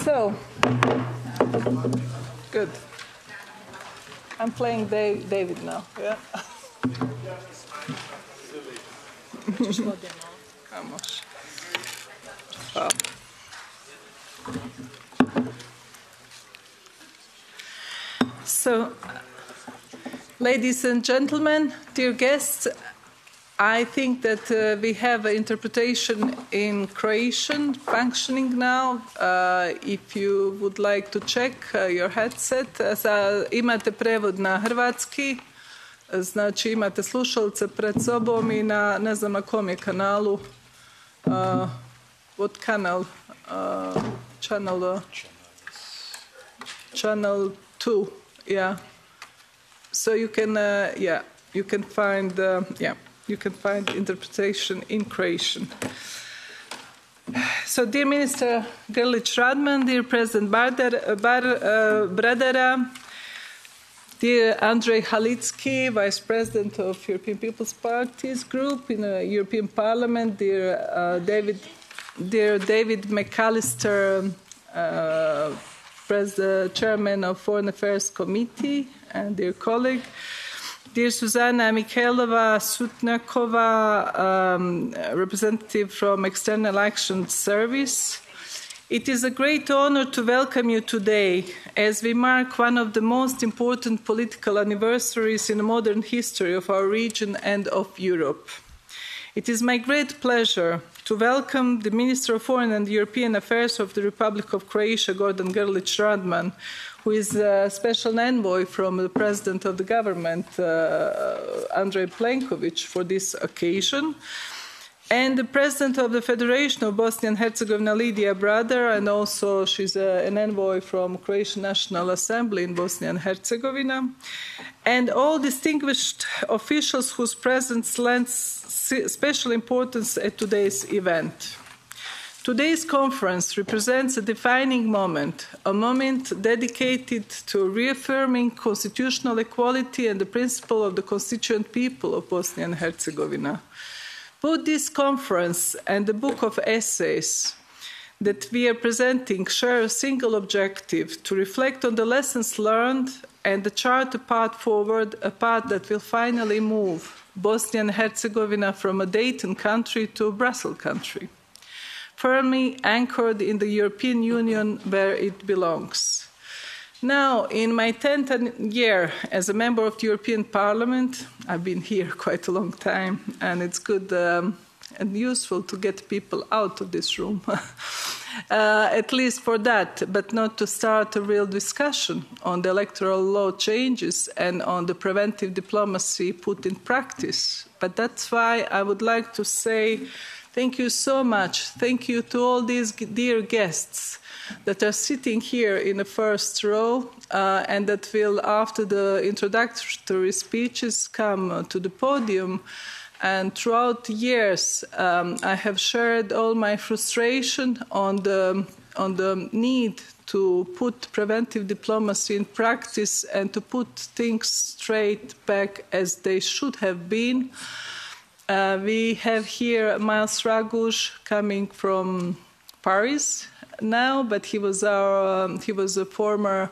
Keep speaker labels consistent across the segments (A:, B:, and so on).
A: So, good. I'm playing David now. Yeah. Vamos. Wow. So, ladies and gentlemen, dear guests, I think that we have an interpretation in Croatian functioning now. If you would like to check your headset, imate prevod na hrvatski, znači imate slušalice pred sobom I na, ne znam na kom je kanalu, what canal? Channel 2, yeah. So you can, you can find, you can find interpretation in Croatian. So, dear Minister Grlić-Radman, dear President Bradera, dear Andrej Halicki, Vice President of European People's Party's group in the European Parliament, dear David McAllister, Chairman of Foreign Affairs Committee, and dear colleague, dear Zuzana Mikhailova-Sutnakova, representative from External Action Service, it is a great honor to welcome you today as we mark one of the most important political anniversaries in the modern history of our region and of Europe. It is my great pleasure to welcome the Minister of Foreign and European Affairs of the Republic of Croatia, Gordan Grlić-Radman, who is a special envoy from the President of the government, Andrej Plenković, for this occasion, and the President of the Federation of Bosnia and Herzegovina, Lidija Bradar, and also she's an envoy from Croatian National Assembly in Bosnia and Herzegovina, and all distinguished officials whose presence lends special importance at today's event. Today's conference represents a defining moment, a moment dedicated to reaffirming constitutional equality and the principle of the constituent people of Bosnia and Herzegovina. Both this conference and the book of essays that we are presenting share a single objective: to reflect on the lessons learned and to chart a path forward, a path that will finally move Bosnia and Herzegovina from a Dayton country to a Brussels country, firmly anchored in the European Union where it belongs. Now, in my 10th year as a member of the European Parliament, I've been here quite a long time, and it's good and useful to get people out of this room, at least for that, but not to start a real discussion on the electoral law changes and on the preventive diplomacy put in practice. But that's why I would like to say thank you so much. Thank you to all these dear guests that are sitting here in the first row and that will, after the introductory speeches, come to the podium. And throughout the years, I have shared all my frustration on the need to put preventive diplomacy in practice and to put things straight back as they should have been. We have here Miles Raguž coming from Paris now, but he was a former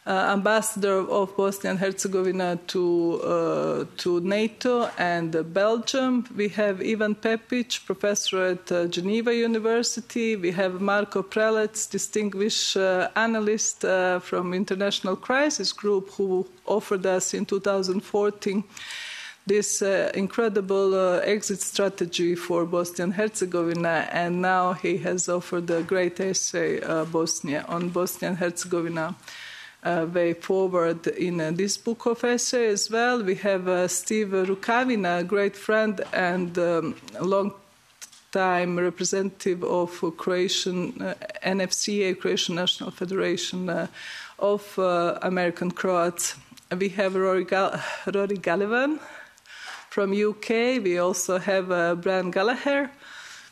A: ambassador of Bosnia and Herzegovina to NATO and Belgium. We have Ivan Pepic, professor at Geneva University. We have Marko Prelec, distinguished analyst from International Crisis Group, who offered us in 2014 this incredible exit strategy for Bosnia and Herzegovina, and now he has offered a great essay on Bosnia and Herzegovina way forward in this book of essays as well. We have Steve Rukavina, a great friend and long-time representative of Croatian NFCA, Croatian National Federation of American Croats. We have Rory Gallivan from UK. We also have Brian Gallagher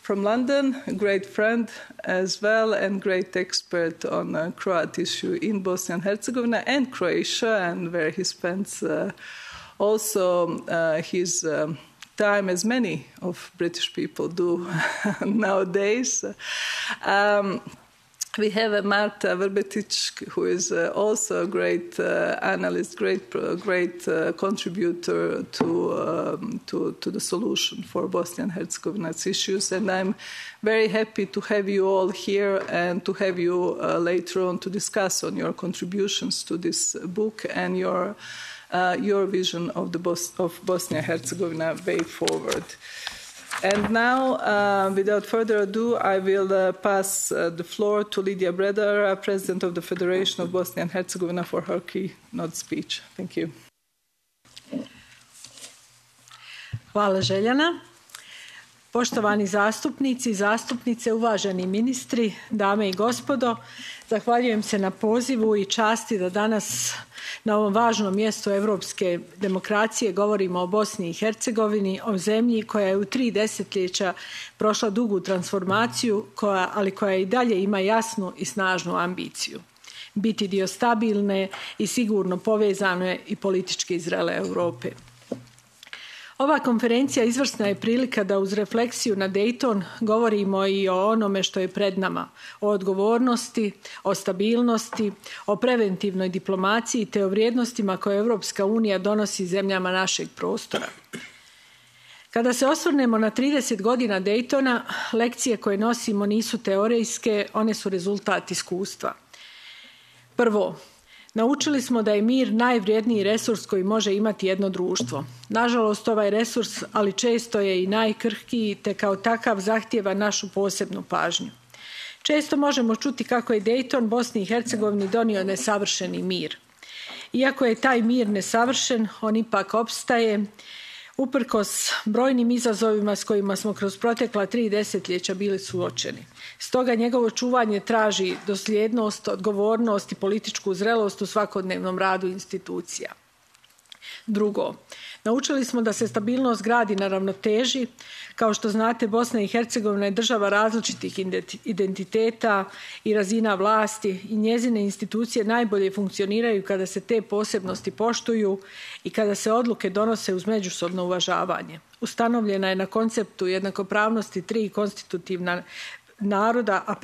A: from London, a great friend as well and great expert on Croat issue in Bosnia and Herzegovina and Croatia, and where he spends also his time, as many of British people do nowadays. We have Marta Vrbetic, who is also a great analyst, great contributor to the solution for Bosnia and Herzegovina's issues. And I'm very happy to have you all here and to have you later on to discuss on your contributions to this book and your vision of Bosnia and Herzegovina way forward. And now, without further ado, I will pass the floor to Lidija Bredara, President of the Federation of Bosnia and Herzegovina, for her keynote speech. Thank you.
B: Hvala Željana. Poštovani zastupnici i zastupnice, uvaženi ministri, dame i gospodo, zahvaljujem se na pozivu i časti da danas na ovom važnom mjestu europske demokracije govorimo o Bosni i Hercegovini, o zemlji koja je u 3 desetljeća prošla dugu transformaciju, ali koja i dalje ima jasnu i snažnu ambiciju. Biti dio stabilne i sigurno povezane i politički zrele Europe. Ova konferencija izvrsna je prilika da uz refleksiju na Dayton govorimo i o onome što je pred nama, o odgovornosti, o stabilnosti, o preventivnoj diplomaciji te o vrijednostima koje Europska unija donosi zemljama našeg prostora. Kada se osvrnemo na 30 godina Daytona, lekcije koje nosimo nisu teorijske, one su rezultat iskustva. Prvo, naučili smo da je mir najvrijedniji resurs koji može imati jedno društvo. Nažalost, ovaj resurs, ali često je i najkrhkiji, te kao takav zahtijeva našu posebnu pažnju. Često možemo čuti kako je Dayton Bosni i Hercegovini donio nesavršeni mir. Iako je taj mir nesavršen, on ipak opstaje, uprkos brojnim izazovima s kojima smo kroz protekla 3 desetljeća bili suočeni. Stoga njegovo čuvanje traži dosljednost, odgovornost i političku zrelost u svakodnevnom radu institucija. Drugo, naučili smo da se stabilnost gradi na ravnoteži. Kao što znate, Bosna i Hercegovina je država različitih identiteta i razina vlasti i njezine institucije najbolje funkcioniraju kada se te posebnosti poštuju i kada se odluke donose uz međusobno uvažavanje. Ustanovljena je na konceptu jednakopravnosti 3 konstitutivna naroda, a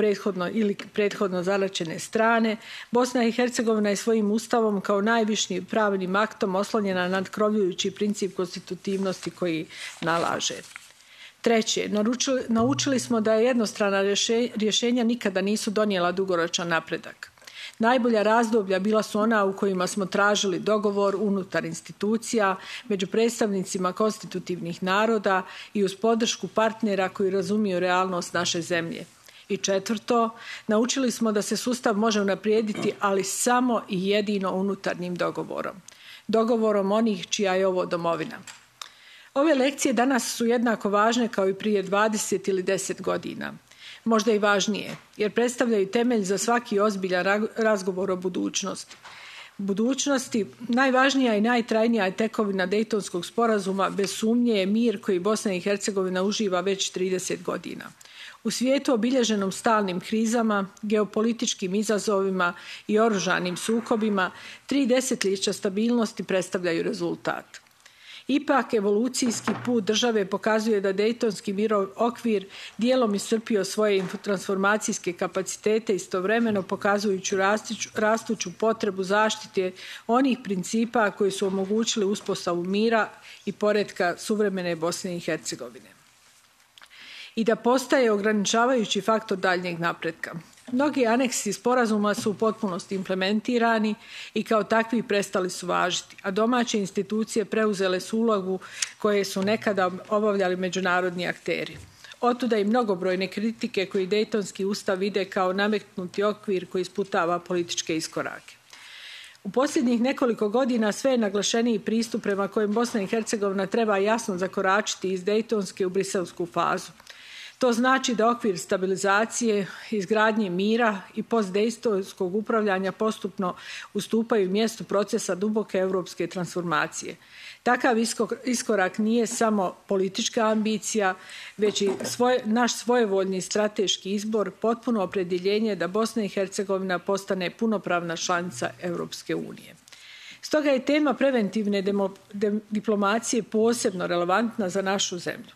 B: prethodno zaračene strane. Bosna i Hercegovina je svojim ustavom kao najvišim pravnim aktom oslonjena na nadkrovljujući princip konstitutivnosti koji nalaže. Treće, naučili smo da jednostrana rješenja nikada nisu donijela dugoročan napredak. Najbolja razdoblja bila su ona u kojima smo tražili dogovor unutar institucija, među predstavnicima konstitutivnih naroda i uz podršku partnera koji razumiju realnost naše zemlje. I četvrto, naučili smo da se sustav može unaprijediti, ali samo i jedino unutarnjim dogovorom. Dogovorom onih čija je ovo domovina. Ove lekcije danas su jednako važne kao i prije 20 ili 10 godina. Možda i važnije, jer predstavljaju temelj za svaki ozbiljan razgovor o budućnosti. Budućnosti, najvažnija i najtrajnija tekovina Dejtonskog sporazuma bez sumnje je mir koji Bosna i Hercegovina uživa već 30 godina. U svijetu obilježenom stalnim krizama, geopolitičkim izazovima i oružanim sukobima, 3 desetljeća stabilnosti predstavljaju rezultat. Ipak, evolucijski put države pokazuje da Dejtonski mirov okvir dijelom iscrpio svoje transformacijske kapacitete, istovremeno pokazujući rastuću potrebu zaštite onih principa koji su omogućili uspostavu mira i poretka suvremene Bosne i Hercegovine. I da postaje ograničavajući faktor daljnjeg napretka. Mnogi aneksi sporazuma su u potpunosti implementirani i kao takvi prestali su važiti, a domaće institucije preuzele su ulogu koje su nekada obavljali međunarodni akteri. Otuda i mnogobrojne kritike koji Dejtonski ustav vide kao nametnuti okvir koji sputava političke iskorake. U posljednjih nekoliko godina sve je naglašeniji pristup prema kojem Bosna i Hercegovina treba jasno zakoračiti iz Dejtonske u briselsku fazu. To znači da okvir stabilizacije, izgradnje mira i postdejtonskog upravljanja postupno ustupaju mjestu procesa duboke europske transformacije. Takav iskorak nije samo politička ambicija, već i naš svojevoljni strateški izbor, potpuno opredjeljenje da Bosna i Hercegovina postane punopravna članica Europske unije. Stoga je tema preventivne diplomacije posebno relevantna za našu zemlju.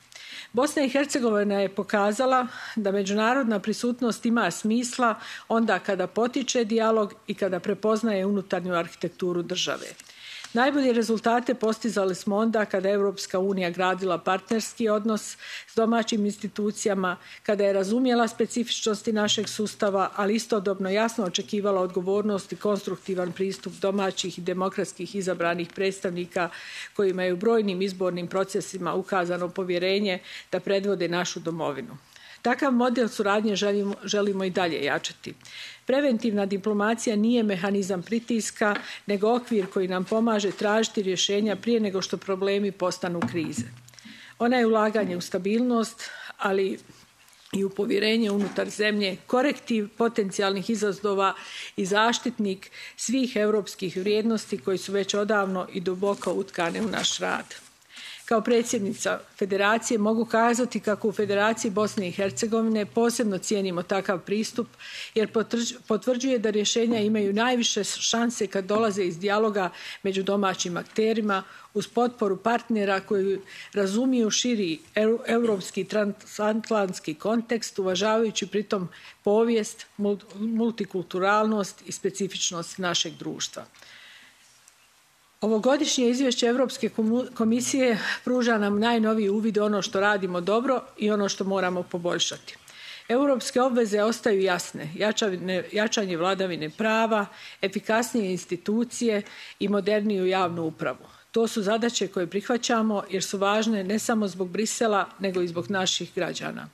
B: Bosna i Hercegovina je pokazala da međunarodna prisutnost ima smisla onda kada potiče dijalog i kada prepoznaje unutarnju arhitekturu države. Najbolje rezultate postizali smo onda kada je Europska unija gradila partnerski odnos s domaćim institucijama, kada je razumjela specifičnosti našeg sustava, ali istodobno jasno očekivala odgovornost i konstruktivan pristup domaćih i demokratskih izabranih predstavnika kojima je u brojnim izbornim procesima ukazano povjerenje da predvode našu domovinu. Takav model suradnje želimo i dalje jačati. Preventivna diplomacija nije mehanizam pritiska, nego okvir koji nam pomaže tražiti rješenja prije nego što problemi postanu krize. Ona je ulaganje u stabilnost, ali i u povjerenje unutar zemlje, korektiv potencijalnih izazova i zaštitnik svih europskih vrijednosti koji su već odavno i duboko utkane u naš rad. Kao predsjednica Federacije mogu kazati kako u Federaciji Bosne i Hercegovine posebno cijenimo takav pristup jer potvrđuje da rješenja imaju najviše šanse kad dolaze iz dijaloga među domaćim akterima uz potporu partnera koji razumiju širi europski transatlantski kontekst uvažavajući pritom povijest, multikulturalnost i specifičnost našeg društva. Ovogodišnje izvješće Europske komisije pruža nam najnoviji uvid u ono što radimo dobro i ono što moramo poboljšati. Europske obveze ostaju jasne, jačanje vladavine prava, efikasnije institucije i moderniju javnu upravu. To su zadaće koje prihvaćamo jer su važne ne samo zbog Brisela, nego i zbog naših građana.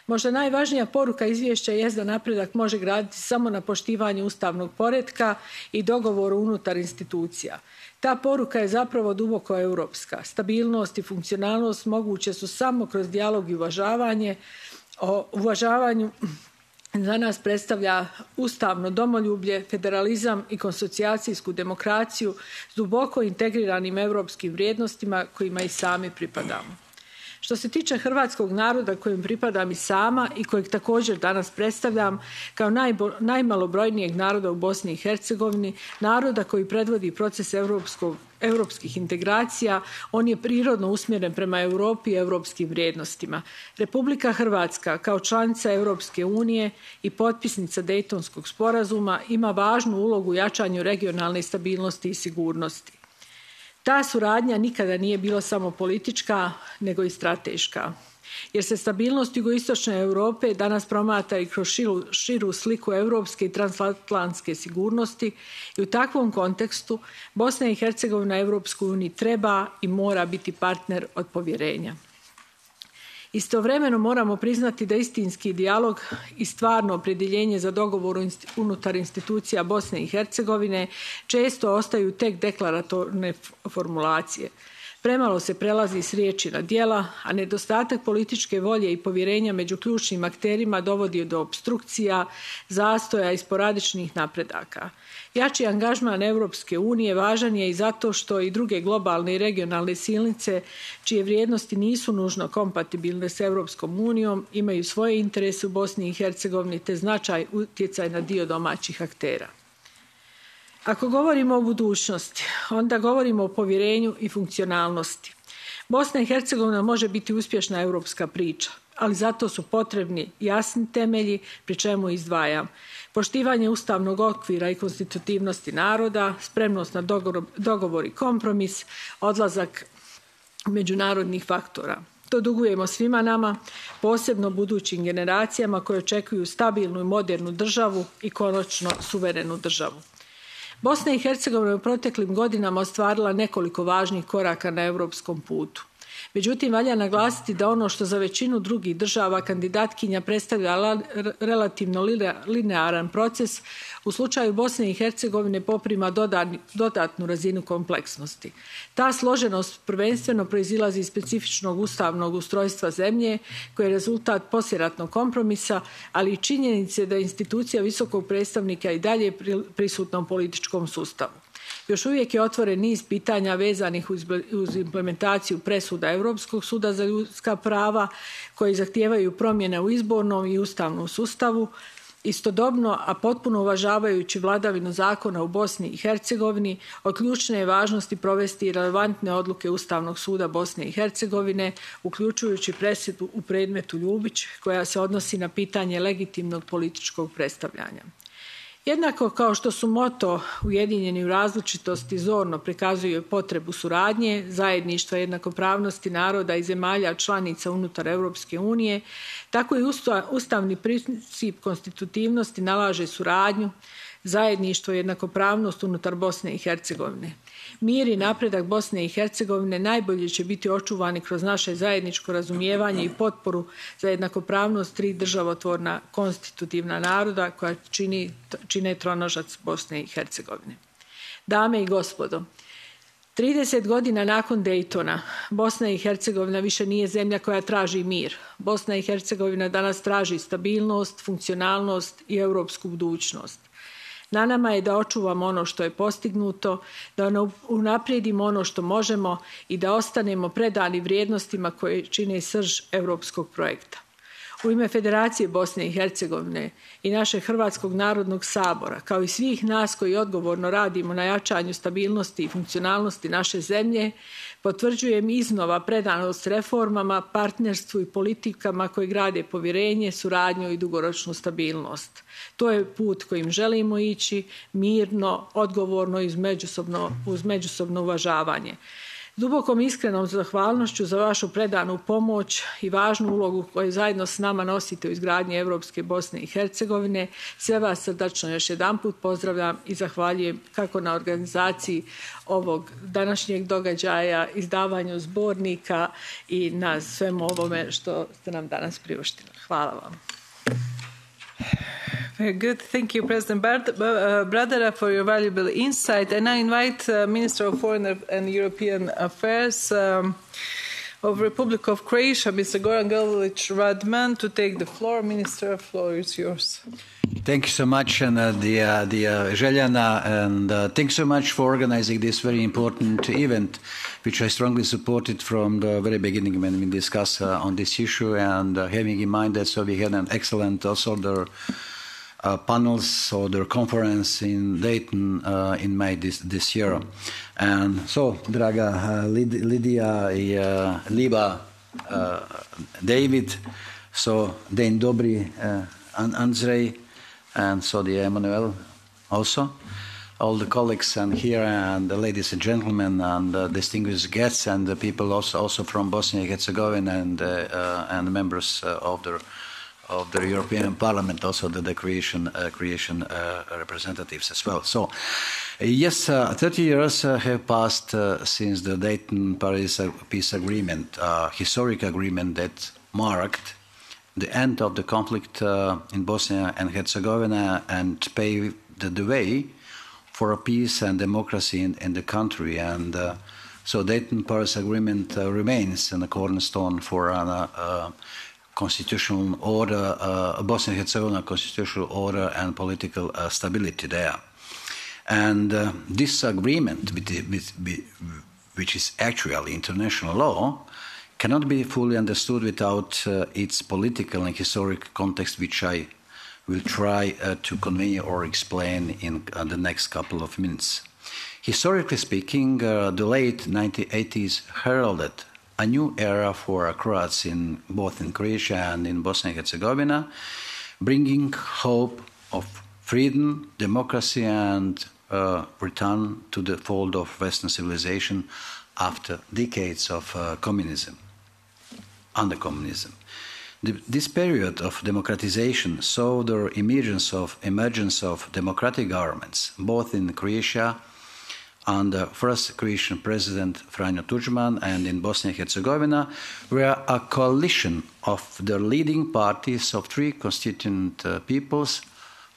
B: Možda najvažnija poruka izvješća jest da napredak može graditi samo na poštivanju ustavnog poretka i dogovoru unutar institucija. Ta poruka je zapravo duboko europska. Stabilnost i funkcionalnost moguće su samo kroz dijalog i uvažavanje. O uvažavanju za nas predstavlja ustavno domoljublje, federalizam i konsocijacijsku demokraciju s duboko integriranim europskim vrijednostima kojima i sami pripadamo. Što se tiče hrvatskog naroda kojem pripadam i sama i kojeg također danas predstavljam kao najmalobrojnijeg naroda u Bosni i Hercegovini, naroda koji predvodi proces europskih integracija, on je prirodno usmjeren prema Europi i europskim vrijednostima. Republika Hrvatska kao članica Europske unije i potpisnica Daytonskog sporazuma ima važnu ulogu u jačanju regionalne stabilnosti i sigurnosti. Ta suradnja nikada nije bila samo politička, nego i strateška. Jer se stabilnost jugoistočne Europe danas promatra i kroz širu sliku europske i transatlantske sigurnosti i u takvom kontekstu Bosna i Hercegovina Europskoj uniji treba i mora biti partner od povjerenja. Istovremeno moramo priznati da istinski dijalog i stvarno opredjeljenje za dogovor unutar institucija Bosne i Hercegovine često ostaju tek deklaratorne formulacije. Premalo se prelazi s riječi na djela, a nedostatak političke volje i povjerenja među ključnim akterima dovodi do opstrukcija, zastoja i sporadičnih napredaka. Jači angažman Europske unije važan je i zato što i druge globalne i regionalne silnice, čije vrijednosti nisu nužno kompatibilne s Europskom unijom, imaju svoje interese u Bosni i Hercegovini te značaj utjecaj na dio domaćih aktera. Ako govorimo o budućnosti, onda govorimo o povjerenju i funkcionalnosti. Bosna i Hercegovina može biti uspješna europska priča, ali zato su potrebni jasni temelji, pri čemu izdvajam poštivanje ustavnog okvira i konstitutivnosti naroda, spremnost na dogovor i kompromis, odlazak međunarodnih faktora. To dugujemo svima nama, posebno budućim generacijama koje očekuju stabilnu i modernu državu i konačno suverenu državu. Bosna i Hercegovina je u proteklim godinama ostvarila nekoliko važnih koraka na europskom putu. Međutim, valja naglasiti da ono što za većinu drugih država kandidatkinja predstavlja relativno linearan proces, u slučaju Bosne i Hercegovine poprima dodatnu razinu kompleksnosti. Ta složenost prvenstveno proizilazi iz specifičnog ustavnog ustrojstva zemlje, koje je rezultat poslijeratnog kompromisa, ali i činjenice da je institucija visokog predstavnika i dalje prisutna u političkom sustavu. Još uvijek je otvoren niz pitanja vezanih uz implementaciju presuda Europskog suda za ljudska prava koji zahtijevaju promjene u izbornom i ustavnom sustavu, Istodobno, a potpuno uvažavajući vladavinu zakona u Bosni i Hercegovini, od ključne je važnosti provesti relevantne odluke Ustavnog suda Bosne i Hercegovine, uključujući presudu u predmetu Ljubić, koja se odnosi na pitanje legitimnog političkog predstavljanja. Jednako kao što su moto Ujedinjeni u različitosti zorno prikazuju potrebu suradnje, zajedništva, jednakopravnosti naroda i zemalja članica unutar Europske unije, tako i ustavni princip konstitutivnosti nalaže suradnju, zajedništvo i jednakopravnost unutar Bosne i Hercegovine. Mir i napredak Bosne i Hercegovine najbolje će biti očuvani kroz naše zajedničko razumijevanje i potporu za jednakopravnost tri državotvorna konstitutivna naroda koja čine tronožac Bosne i Hercegovine. Dame i gospodo, 30 godina nakon Daytona, Bosna i Hercegovina više nije zemlja koja traži mir. Bosna i Hercegovina danas traži stabilnost, funkcionalnost i europsku budućnost. Na nama je da očuvamo ono što je postignuto, da unaprijedimo ono što možemo i da ostanemo predani vrijednostima koje čine srž europskog projekta. U ime Federacije Bosne i Hercegovine i našeg Hrvatskog narodnog sabora, kao i svih nas koji odgovorno radimo na jačanju stabilnosti i funkcionalnosti naše zemlje, potvrđujem iznova predanost reformama, partnerstvu i politikama koji grade povjerenje, suradnju i dugoročnu stabilnost. To je put kojim želimo ići, mirno, odgovorno i uz međusobno uvažavanje. Dubokom iskrenom zahvalnošću za vašu predanu pomoć i važnu ulogu koju zajedno s nama nosite u izgradnji Europske Bosne i Hercegovine, sve vas srdačno još jedanput pozdravljam i zahvaljujem kako na organizaciji ovog današnjeg događaja, izdavanju zbornika i na svemu ovome što ste nam danas priuštili. Hvala vam.
A: Very good. Thank you, President Bradara, for your valuable insight. And I invite Minister of Foreign and European Affairs of Republic of Croatia, Mr. Goran Grlić Radman, to take the floor. Minister, the floor is yours.
C: Thank you so much, and Željana, and thanks so much for organizing this very important event, which I strongly supported from the very beginning when we discussed on this issue, and having in mind that so we had an excellent also the panels or the conference in Dayton in May this year. And so, draga Lidija i Liba, David, so Den Dobri, Andrzej, and so the Emmanuel also, all the colleagues and here, and the ladies and gentlemen, and distinguished guests, and the people also from Bosnia and Herzegovina, and members of the European Parliament, also the Croatian representatives as well. So, yes, 30 years have passed since the Dayton-Paris peace agreement, historic agreement that marked the end of the conflict in Bosnia and Herzegovina and paved the way for a peace and democracy in the country. And so Dayton-Paris agreement remains a cornerstone for a constitutional order, Bosnia and Herzegovina constitutional order and political stability there. And this agreement, which is actually international law, cannot be fully understood without its political and historic context, which I will try to convey or explain in the next couple of minutes. Historically speaking, the late 1980s heralded a new era for Croats both in Croatia and in Bosnia and Herzegovina, bringing hope of freedom, democracy, and return to the fold of Western civilization after decades of communism. Under communism, this period of democratization saw the emergence of democratic governments, both in Croatia under first Croatian President Franjo Tuđman and in Bosnia and Herzegovina, where a coalition of the leading parties of three constituent peoples,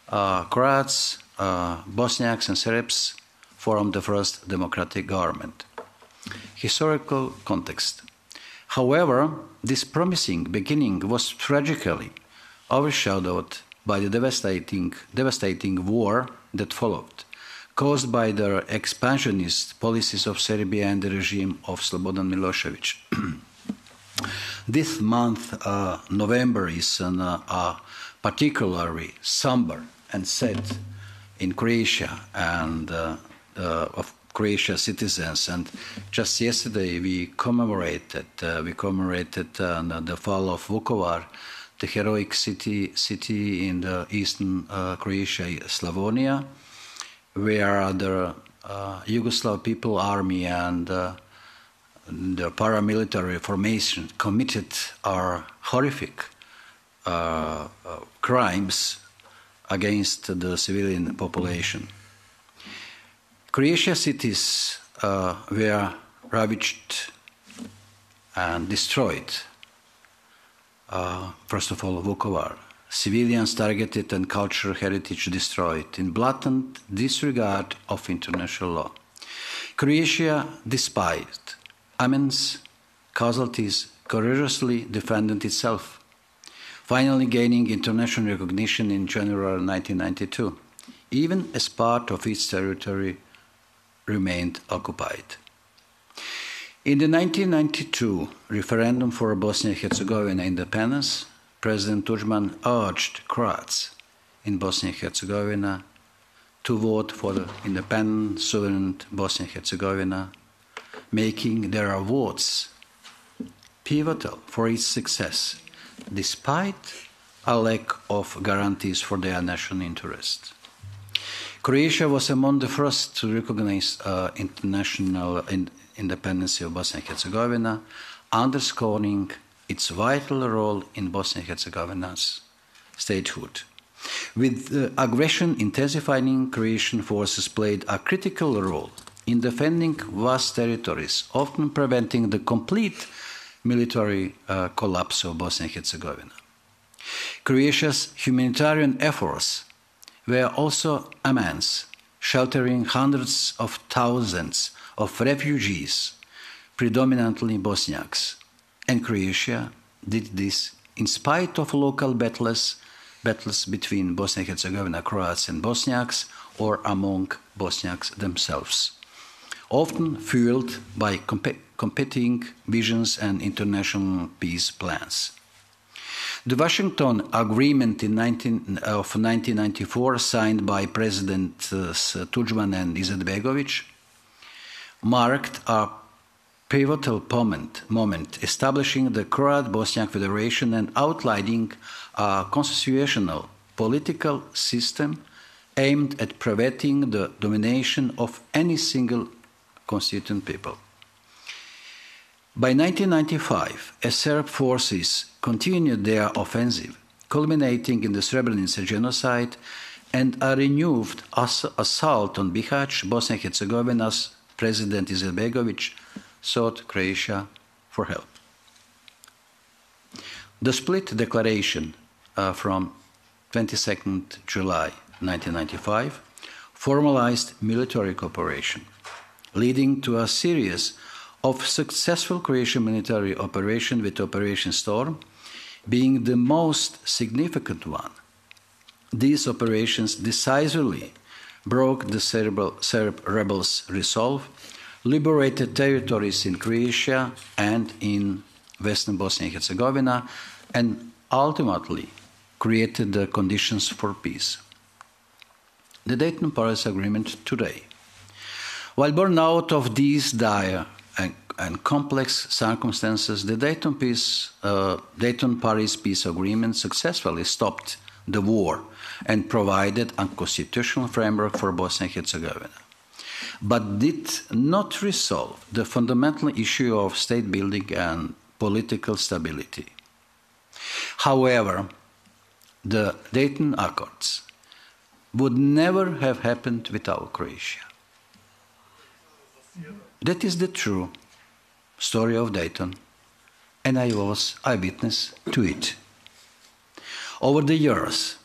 C: Croats, Bosniaks and Serbs, formed the first democratic government. Historical context. However, this promising beginning was tragically overshadowed by the devastating war that followed, caused by the expansionist policies of Serbia and the regime of Slobodan Milošević. This month, November, is a particularly somber and sad in Croatia and of Croatia citizens. And just yesterday we commemorated the fall of Vukovar, the heroic city in the eastern Croatia, Slavonia, where the Yugoslav People Army and the paramilitary formation committed horrific crimes against the civilian population. Croatia cities were ravaged and destroyed. First of all, Vukovar. Civilians targeted and cultural heritage destroyed in blatant disregard of international law. Croatia, despite immense casualties, courageously defended itself, finally gaining international recognition in January 1992, even as part of its territory remained occupied. In the 1992 referendum for Bosnia and Herzegovina independence, President Tudjman urged Croats in Bosnia and Herzegovina to vote for the independent, sovereign Bosnia and Herzegovina, making their votes pivotal for its success, despite a lack of guarantees for their national interest. Croatia was among the first to recognize international independence of Bosnia and Herzegovina, underscoring its vital role in Bosnia and Herzegovina's statehood. With aggression intensifying, Croatian forces played a critical role in defending vast territories, often preventing the complete military collapse of Bosnia and Herzegovina. Croatia's humanitarian efforts were also immense, sheltering hundreds of thousands of refugees, predominantly Bosniaks. And Croatia did this in spite of local battles between Bosnia and Herzegovina Croats and Bosniaks, or among Bosniaks themselves, often fueled by competing visions and international peace plans. The Washington Agreement of 1994, signed by Presidents Tudjman and Izetbegovic, marked a pivotal moment, establishing the Croat-Bosniak Federation and outlining a constitutional political system aimed at preventing the domination of any single constituent people. By 1995, as Serb forces continued their offensive, culminating in the Srebrenica genocide and a renewed assault on Bihać, Bosnia and Herzegovina's President Izetbegovic sought Croatia for help. The Split Declaration from 22nd July 1995 formalized military cooperation, leading to a series of successful Croatian military operations, with Operation Storm being the most significant one. These operations decisively broke the Serb rebels' resolve, liberated territories in Croatia and in Western Bosnia and Herzegovina, and ultimately created the conditions for peace. The Dayton Paris Agreement today. While born out of these dire and complex circumstances, the Dayton-Paris Peace Agreement successfully stopped the war and provided a constitutional framework for Bosnia and Herzegovina, but did not resolve the fundamental issue of state building and political stability. However, the Dayton Accords would never have happened without Croatia. That is the true story of Dayton, and I was eyewitness to it. Over the years,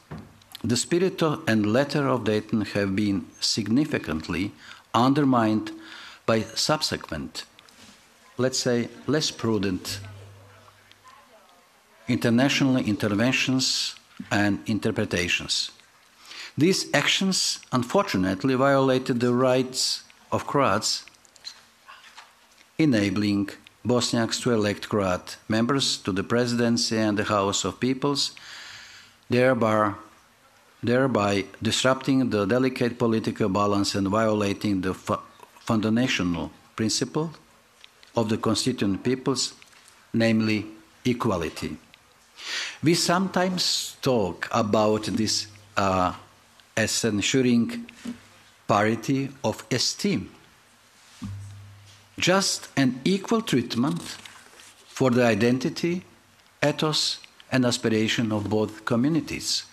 C: the spirit and letter of Dayton have been significantly undermined by subsequent, let's say, less prudent international interventions and interpretations. These actions, unfortunately, violated the rights of Croats, enabling Bosniaks to elect Croat members to the presidency and the House of Peoples, thereby disrupting the delicate political balance and violating the foundational principle of the constituent peoples, namely equality. We sometimes talk about this as ensuring parity of esteem, just and equal treatment for the identity, ethos, and aspiration of both communities.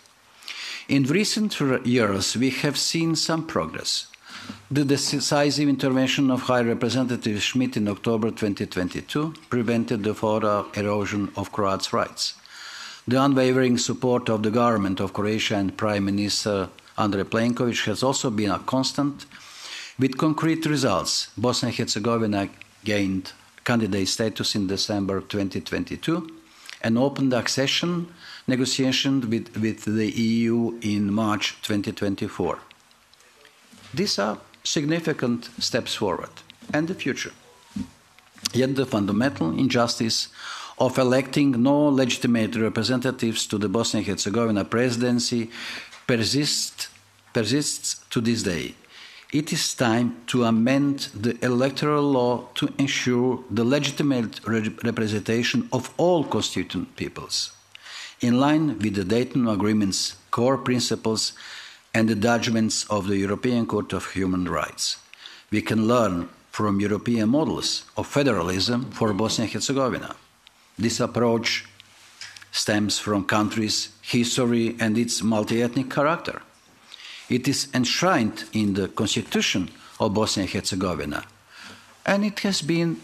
C: In recent years, we have seen some progress. The decisive intervention of High Representative Schmidt in October 2022 prevented the further erosion of Croats' rights. The unwavering support of the government of Croatia and Prime Minister Andrej Plenković has also been a constant. With concrete results, Bosnia and Herzegovina gained candidate status in December 2022 and opened accession negotiations with the EU in March 2024. These are significant steps forward and the future. Yet the fundamental injustice of electing no legitimate representatives to the Bosnia and Herzegovina presidency persists to this day. It is time to amend the electoral law to ensure the legitimate representation of all constituent peoples, in line with the Dayton Agreement's core principles and the judgments of the European Court of Human Rights. We can learn from European models of federalism for Bosnia and Herzegovina. This approach stems from country's history and its multi-ethnic character. It is enshrined in the Constitution of Bosnia and Herzegovina, and it has been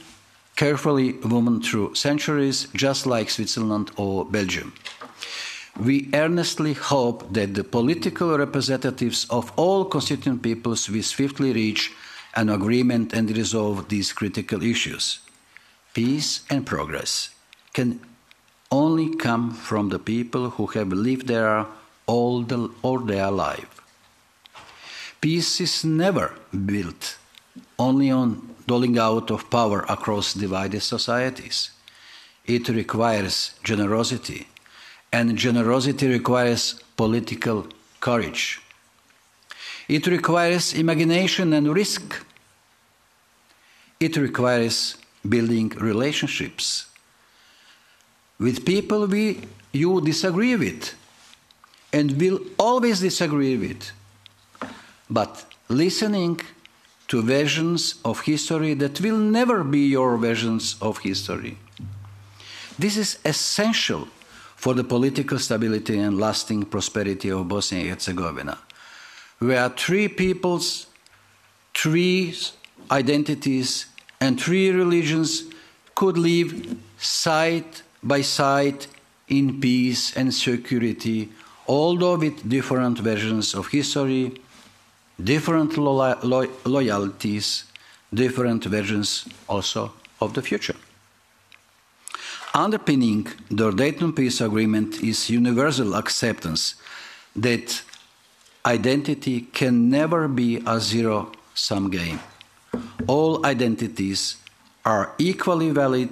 C: carefully woven through centuries, just like Switzerland or Belgium. We earnestly hope that the political representatives of all constituent peoples will swiftly reach an agreement and resolve these critical issues. Peace and progress can only come from the people who have lived there all their life. Peace is never built only on doling out of power across divided societies. It requires generosity, and generosity requires political courage. It requires imagination and risk. It requires building relationships with people you disagree with and will always disagree with, but listening to versions of history that will never be your versions of history. This is essential for the political stability and lasting prosperity of Bosnia and Herzegovina, where three peoples, three identities, and three religions could live side by side in peace and security, although with different versions of history, different loyalties, different versions also of the future. Underpinning the Dayton Peace Agreement is universal acceptance that identity can never be a zero-sum game. All identities are equally valid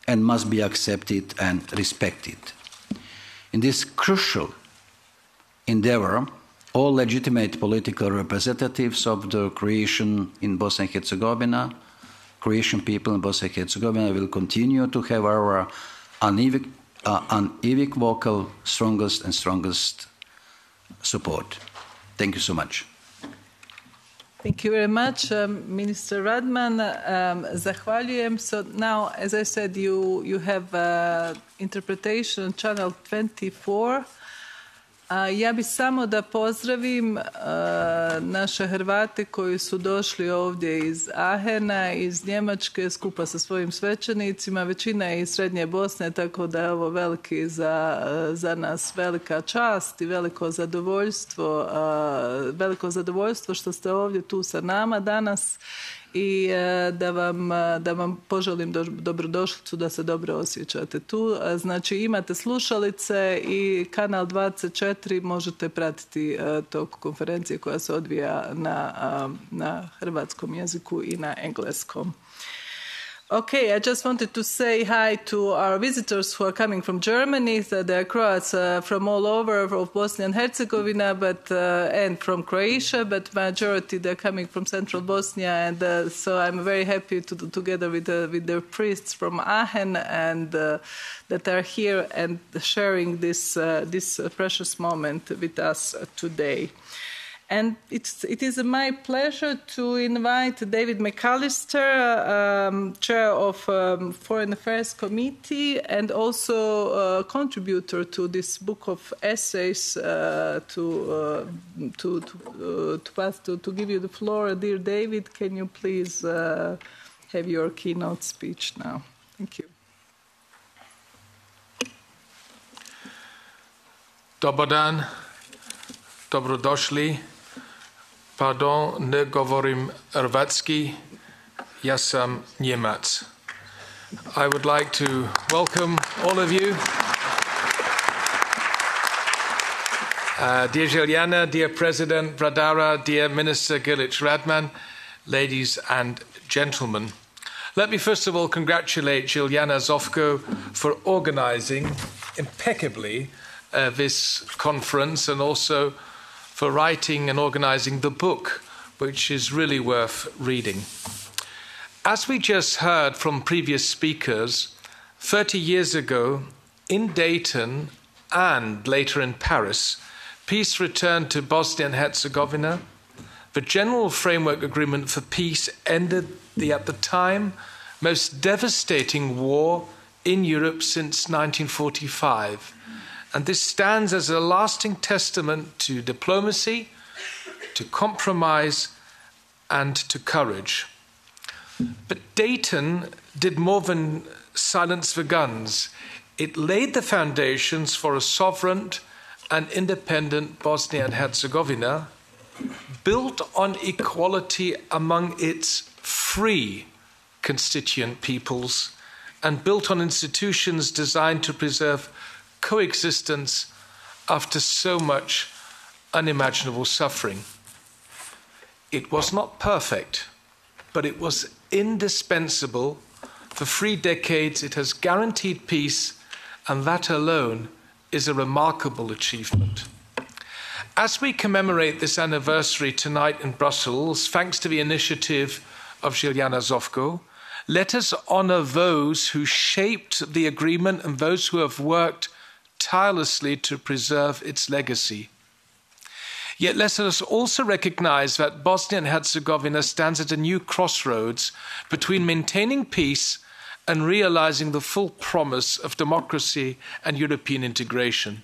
C: and must be accepted and respected. In this crucial endeavor, all legitimate political representatives of the Croatian in Bosnia and Herzegovina, Croatian people in Bosnia and Herzegovina will continue to have our unequivocal, strongest support. Thank you so much.
A: Thank you very much, Minister Radman. Zahvaljujem. So now, as I said, you have interpretation on channel 24. Ja bih samo da pozdravim naše Hrvate koji su došli ovdje iz Ahena, iz Njemačke, skupa sa svojim svećenicima. Većina je iz Srednje Bosne, tako da je ovo za nas velika čast i veliko zadovoljstvo što ste ovdje tu sa nama danas i da vam poželim dobrodošlicu, da se dobro osjećate tu. Znači imate slušalice i kanal 24 možete pratiti tok konferencije koja se odvija na hrvatskom jeziku i na engleskom. Okay, I just wanted to say hi to our visitors who are coming from Germany. So there are Croats from all over of Bosnia and Herzegovina, and from Croatia, but majority they're coming from central Bosnia, and so I'm very happy to together with the priests from Aachen and that are here and sharing this precious moment with us today. And it is my pleasure to invite David McAllister, Chair of Foreign Affairs Committee and also a contributor to this book of essays, to give you the floor. Dear David, can you please have your keynote speech now? Thank you.
D: Dobar dan, dobrodošli. Pardon, ne govorim hrvatski, ja sam Njemac. I would like to welcome all of you. Dear Juliana, dear President Bradara, dear Minister Gilic-Radman, ladies and gentlemen. Let me first of all congratulate Juliana Zovko for organizing impeccably this conference and also for writing and organizing the book, which is really worth reading. As we just heard from previous speakers, 30 years ago in Dayton and later in Paris, peace returned to Bosnia and Herzegovina. The General Framework Agreement for Peace ended at the time, most devastating war in Europe since 1945. And this stands as a lasting testament to diplomacy, to compromise, and to courage. But Dayton did more than silence the guns. It laid the foundations for a sovereign and independent Bosnia and Herzegovina, built on equality among its free constituent peoples, and built on institutions designed to preserve coexistence after so much unimaginable suffering. It was not perfect, but it was indispensable. For 3 decades, it has guaranteed peace, and that alone is a remarkable achievement. As we commemorate this anniversary tonight in Brussels, thanks to the initiative of Juliana Zovko, let us honor those who shaped the agreement and those who have worked tirelessly to preserve its legacy. Yet let us also recognize that Bosnia and Herzegovina stands at a new crossroads between maintaining peace and realizing the full promise of democracy and European integration.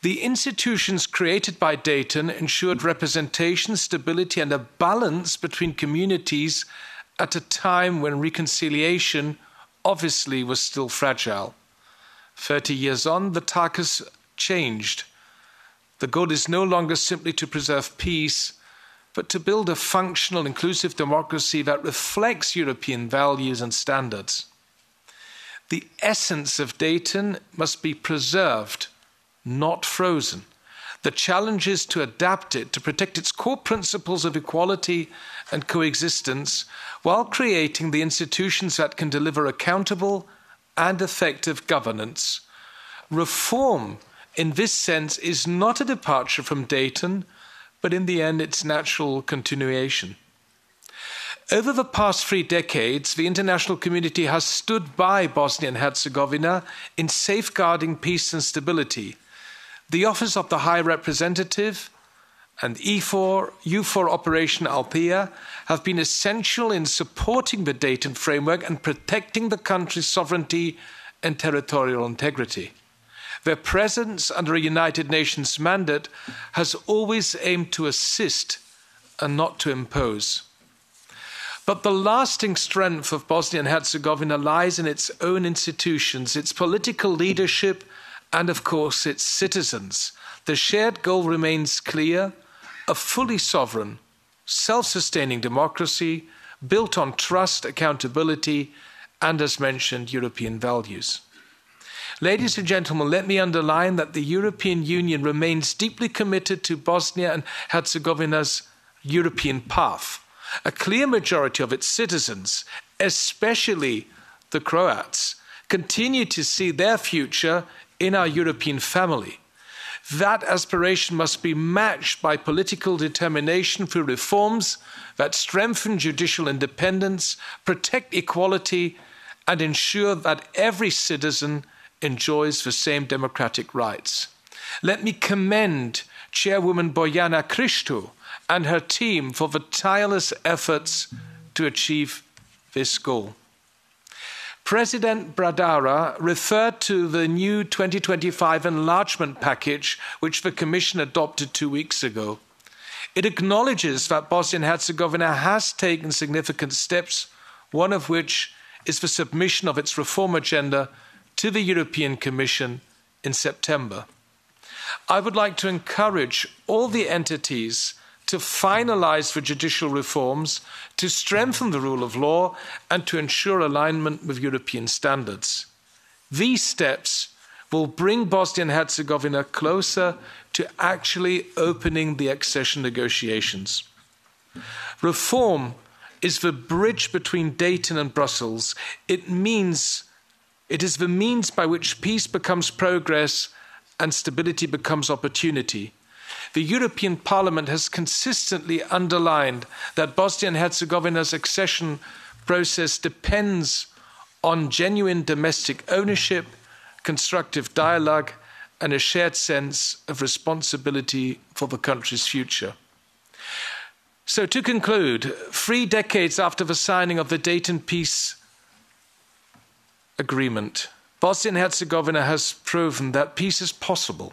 D: The institutions created by Dayton ensured representation, stability, and a balance between communities at a time when reconciliation obviously was still fragile. 30 years on, the tack has changed. The goal is no longer simply to preserve peace, but to build a functional, inclusive democracy that reflects European values and standards. The essence of Dayton must be preserved, not frozen. The challenge is to adapt it, to protect its core principles of equality and coexistence, while creating the institutions that can deliver accountable and effective governance. Reform, in this sense, is not a departure from Dayton, but in the end, its natural continuation. Over the past 3 decades, the international community has stood by Bosnia and Herzegovina in safeguarding peace and stability. The Office of the High Representative and EUFOR Operation Althea have been essential in supporting the Dayton framework and protecting the country's sovereignty and territorial integrity. Their presence under a United Nations mandate has always aimed to assist and not to impose. But the lasting strength of Bosnia and Herzegovina lies in its own institutions, its political leadership, and of course its citizens. The shared goal remains clear: a fully sovereign, self-sustaining democracy built on trust, accountability, and, as mentioned, European values. Ladies and gentlemen, let me underline that the European Union remains deeply committed to Bosnia and Herzegovina's European path. A clear majority of its citizens especially the Croats, continue to see their future in our European family. That aspiration must be matched by political determination through reforms that strengthen judicial independence, protect equality, and ensure that every citizen enjoys the same democratic rights. Let me commend Chairwoman Bojana Kristo and her team for the tireless efforts to achieve this goal. President Bradara referred to the new 2025 enlargement package, which the Commission adopted 2 weeks ago. It acknowledges that Bosnia and Herzegovina has taken significant steps, one of which is the submission of its reform agenda to the European Commission in September. I would like to encourage all the entities to finalise the judicial reforms, to strengthen the rule of law, and to ensure alignment with European standards. These steps will bring Bosnia and Herzegovina closer to actually opening the accession negotiations. Reform is the bridge between Dayton and Brussels. It is the means by which peace becomes progress and stability becomes opportunity. The European Parliament has consistently underlined that Bosnia and Herzegovina's accession process depends on genuine domestic ownership, constructive dialogue, and a shared sense of responsibility for the country's future. So to conclude, 3 decades after the signing of the Dayton Peace Agreement, Bosnia and Herzegovina has proven that peace is possible.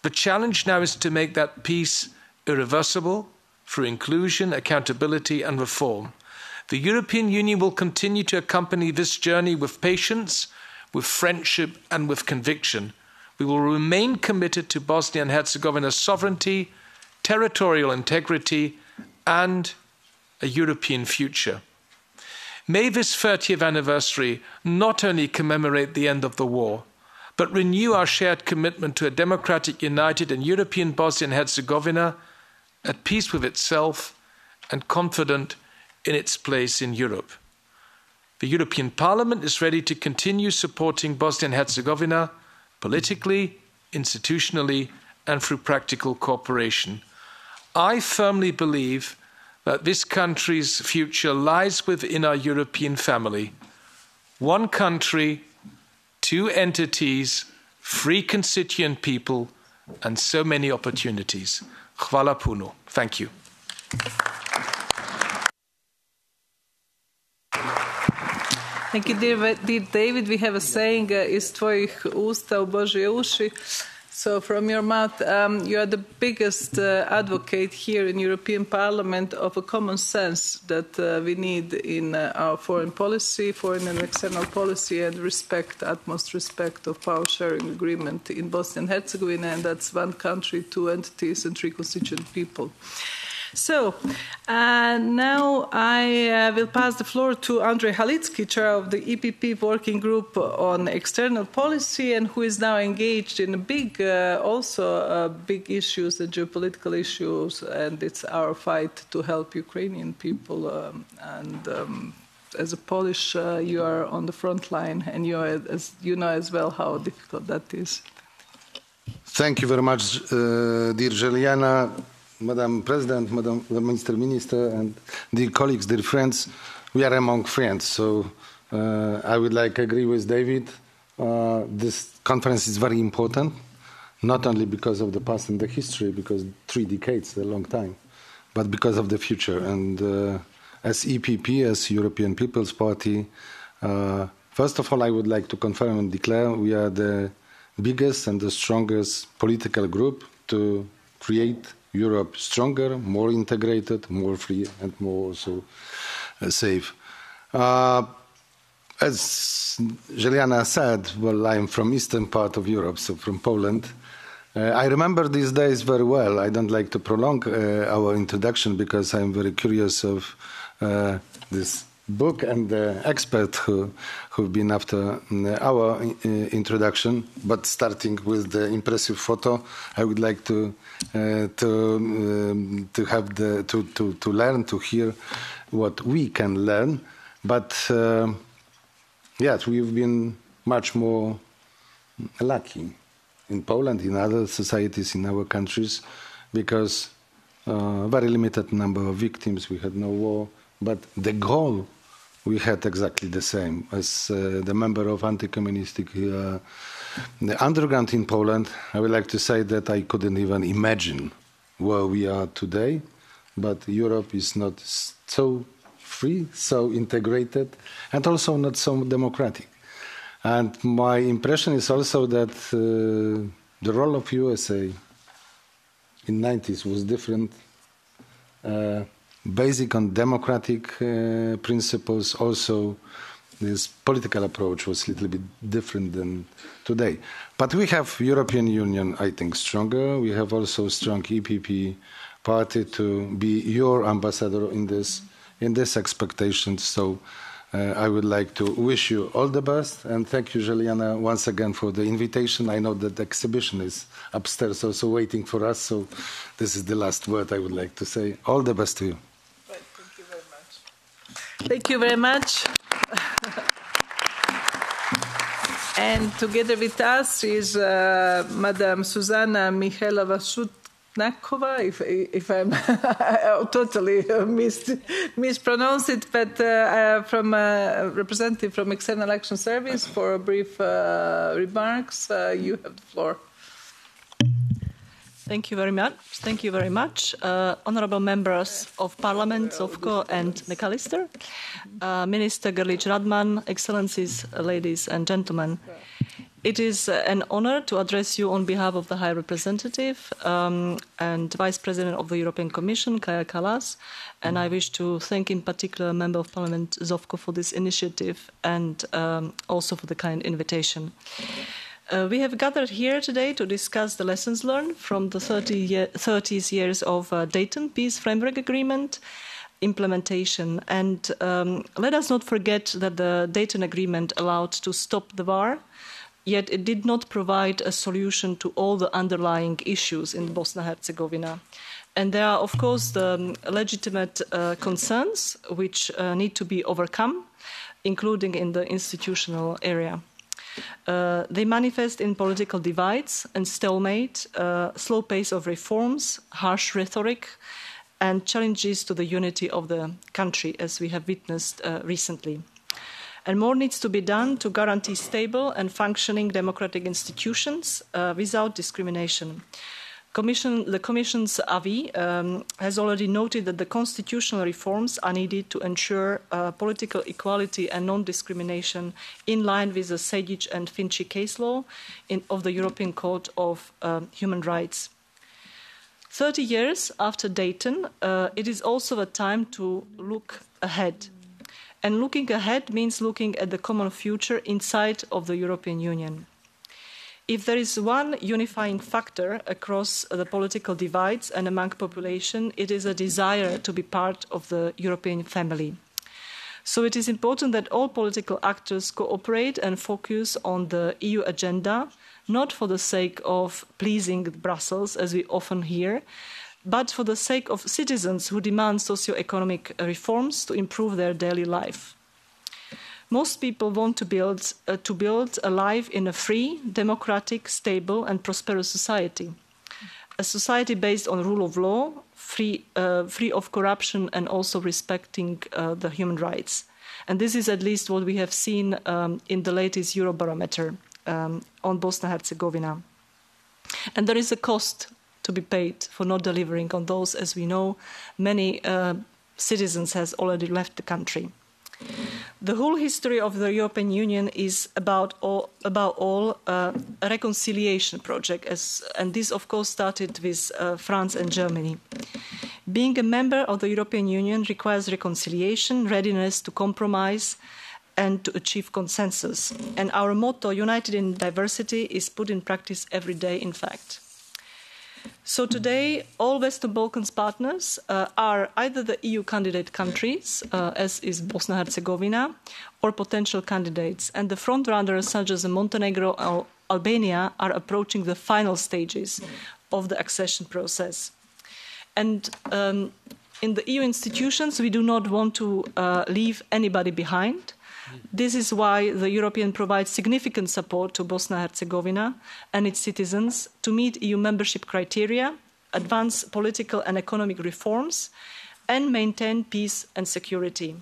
D: The challenge now is to make that peace irreversible through inclusion, accountability and reform. The European Union will continue to accompany this journey with patience, with friendship and with conviction. We will remain committed to Bosnia and Herzegovina's sovereignty, territorial integrity and a European future. May this 30th anniversary not only commemorate the end of the war, but renew our shared commitment to a democratic, united and European Bosnia and Herzegovina at peace with itself and confident in its place in Europe. The European Parliament is ready to continue supporting Bosnia and Herzegovina politically, institutionally and through practical cooperation. I firmly believe that this country's future lies within our European family. One country, 2 entities, 3 constituent people, and so many opportunities. Hvala puno. Thank you.
A: Thank you, dear David. We have a saying, iz tvojih usta u Božje uši. So from your mouth, you are the biggest advocate here in European Parliament of a common sense that we need in our foreign policy, foreign and external policy, and respect, utmost respect of power sharing agreement in Bosnia and Herzegovina, and that's 1 country, 2 entities, and 3 constituent people. So now I will pass the floor to Andrej Halicki, chair of the EPP Working Group on External Policy, and who is now engaged in big issues and geopolitical issues, and it's our fight to help Ukrainian people. As a Polish, you are on the front line, and you know as well how difficult that is.
E: Thank you very much, dear Juliana. Madam President, Madam Minister, and dear colleagues, dear friends, we are among friends. So I would agree with David. This conference is very important, not only because of the past and the history, because 3 decades is a long time, but because of the future. And as EPP, as European People's Party, first of all, I would like to confirm and declare we are the biggest and the strongest political group to create Europe stronger, more integrated, more free, and more also safe. As Juliana said, well, I'm from eastern part of Europe, so from Poland. I remember these days very well. I don't like to prolong our introduction because I'm very curious of this book and the expert who've been after our introduction. But starting with the impressive photo, I would like to learn, to hear what we can learn But yes, we've been much more lucky in Poland, in other societies, in our countries, because very limited number of victims, we had no war, but the goal we had exactly the same. As the member of anti-communistic the underground in Poland, I would like to say that I couldn't even imagine where we are today, but Europe is not so free, so integrated, and also not so democratic. And my impression is also that the role of USA in the 90s was different, basic on democratic principles. Also, this political approach was a little bit different than today. But we have European Union, I think, stronger. We have also strong EPP party to be your ambassador in this expectation. So I would like to wish you all the best, and thank you, Juliana, once again for the invitation. I know that the exhibition is upstairs also waiting for us, so this is the last word I would like to say. All the best to you.
A: Right, thank you very much. Thank you very much. And together with us is Madam Zuzana Mihailova-Shutnakova, if I'm totally mispronounce it, but from a representative from External Action Service for brief remarks. You have the floor.
F: Thank you very much. Thank you very much, honourable members of Parliament, Zovko and McAllister, Minister Gerlich-Radman, Excellencies, ladies and gentlemen. It is an honour to address you on behalf of the High Representative and Vice President of the European Commission, Kaja Kallas, and I wish to thank in particular Member of Parliament Zovko for this initiative and also for the kind invitation. We have gathered here today to discuss the lessons learned from the 30 years of Dayton Peace Framework Agreement implementation. And let us not forget that the Dayton Agreement allowed to stop the war, yet it did not provide a solution to all the underlying issues in Bosnia-Herzegovina. And there are, of course, the legitimate concerns which need to be overcome, including in the institutional area. They manifest in political divides and stalemate, slow pace of reforms, harsh rhetoric, and challenges to the unity of the country, as we have witnessed recently. And more needs to be done to guarantee stable and functioning democratic institutions without discrimination. The Commission's avis has already noted that the constitutional reforms are needed to ensure political equality and non-discrimination in line with the Sejdic and Finci case law of the European Court of Human Rights. 30 years after Dayton, it is also a time to look ahead. And looking ahead means looking at the common future inside of the European Union. If there is one unifying factor across the political divides and among population, it is a desire to be part of the European family. So it is important that all political actors cooperate and focus on the EU agenda, not for the sake of pleasing Brussels, as we often hear, but for the sake of citizens who demand socio-economic reforms to improve their daily life. Most people want to build a life in a free, democratic, stable and prosperous society. A society based on rule of law, free of corruption and also respecting the human rights. And this is at least what we have seen in the latest Eurobarometer on Bosnia-Herzegovina. And there is a cost to be paid for not delivering on those. As we know, many citizens has already left the country. The whole history of the European Union is about all a reconciliation project, and this of course started with France and Germany. Being a member of the European Union requires reconciliation, readiness to compromise and to achieve consensus. And our motto, United in Diversity, is put in practice every day, in fact. So today, all Western Balkans partners are either the EU candidate countries, as is Bosnia-Herzegovina, or potential candidates. And the frontrunners, such as Montenegro or Albania, are approaching the final stages of the accession process. And In the EU institutions, we do not want to leave anybody behind. This is why the European provides significant support to Bosnia and Herzegovina and its citizens to meet EU membership criteria, advance political and economic reforms, and maintain peace and security.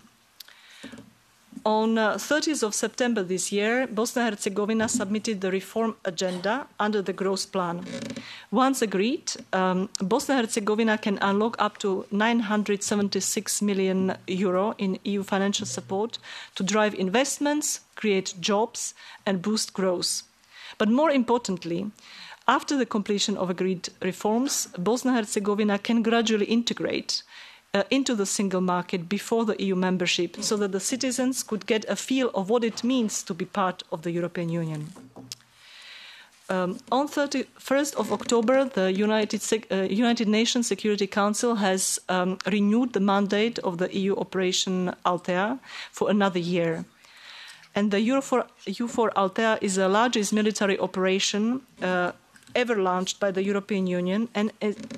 F: On 30th of September this year, Bosnia and Herzegovina submitted the reform agenda under the growth plan. Once agreed, Bosnia and Herzegovina can unlock up to €976 million in EU financial support to drive investments, create jobs, and boost growth. But more importantly, after the completion of agreed reforms, Bosnia and Herzegovina can gradually integrate into the single market before the EU membership so that the citizens could get a feel of what it means to be part of the European Union. On 31st of October, the United Nations Security Council has renewed the mandate of the EU Operation Althea for another year. And the EUFOR Althea is the largest military operation ever launched by the European Union, and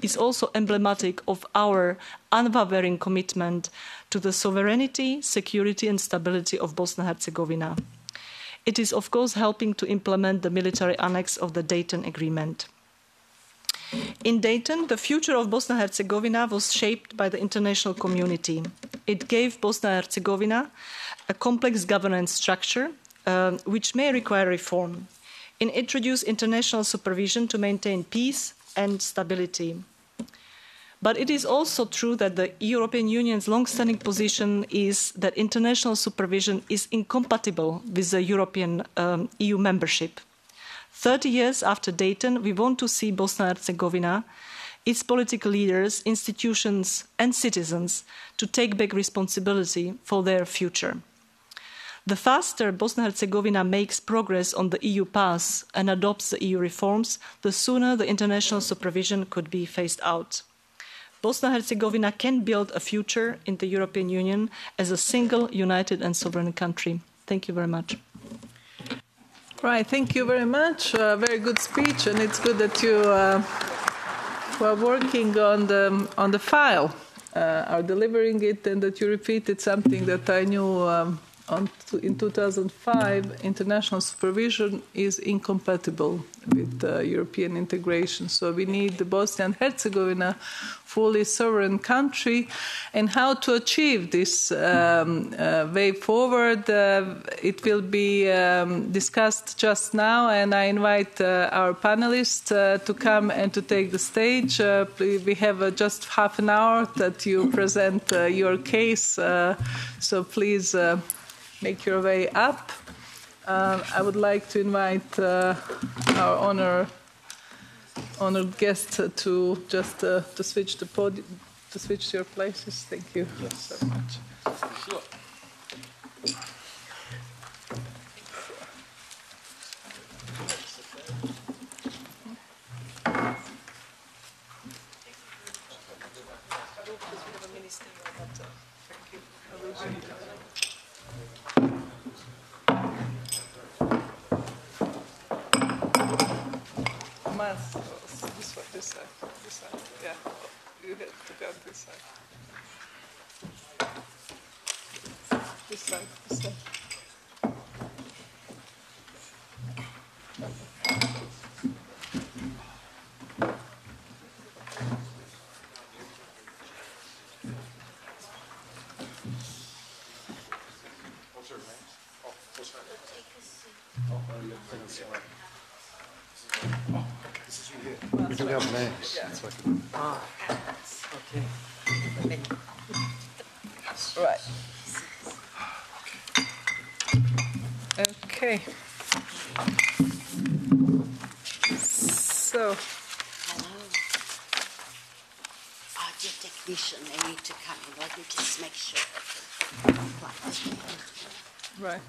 F: is also emblematic of our unwavering commitment to the sovereignty, security and stability of Bosnia and Herzegovina. It is, of course, helping to implement the military annex of the Dayton Agreement. In Dayton, the future of Bosnia and Herzegovina was shaped by the international community. It gave Bosnia and Herzegovina a complex governance structure, which may require reform. It introduced international supervision to maintain peace and stability. But it is also true that the European Union's long-standing position is that international supervision is incompatible with the European EU membership. 30 years after Dayton, we want to see Bosnia and Herzegovina, its political leaders, institutions and citizens to take back responsibility for their future. The faster Bosnia and Herzegovina makes progress on the EU path and adopts the EU reforms, the sooner the international supervision could be phased out. Bosnia and Herzegovina can build a future in the European Union as a single, united and sovereign country. Thank you very much.
A: Right, thank you very much. Very good speech, and it's good that you were working on the file, are delivering it, and that you repeated something that I knew in 2005. International supervision is incompatible with European integration. So we need the Bosnia and Herzegovina fully sovereign country. And how to achieve this way forward, it will be discussed just now, and I invite our panelists to come and to take the stage. We have just half an hour that you present your case, so please make your way up. I would like to invite our honored guest to just to switch the podium, to switch your places. Thank you so much. Sure. This side, yeah. You have to go on this side. This side.
G: What's her name? Oh, what's her name? Oh, okay. This is you here.
E: We do have names.
A: Yeah.
B: Okay.
A: Right. Okay. So.
H: Hello. Dear technician, they need to come in. Let me just make sure.
A: Right.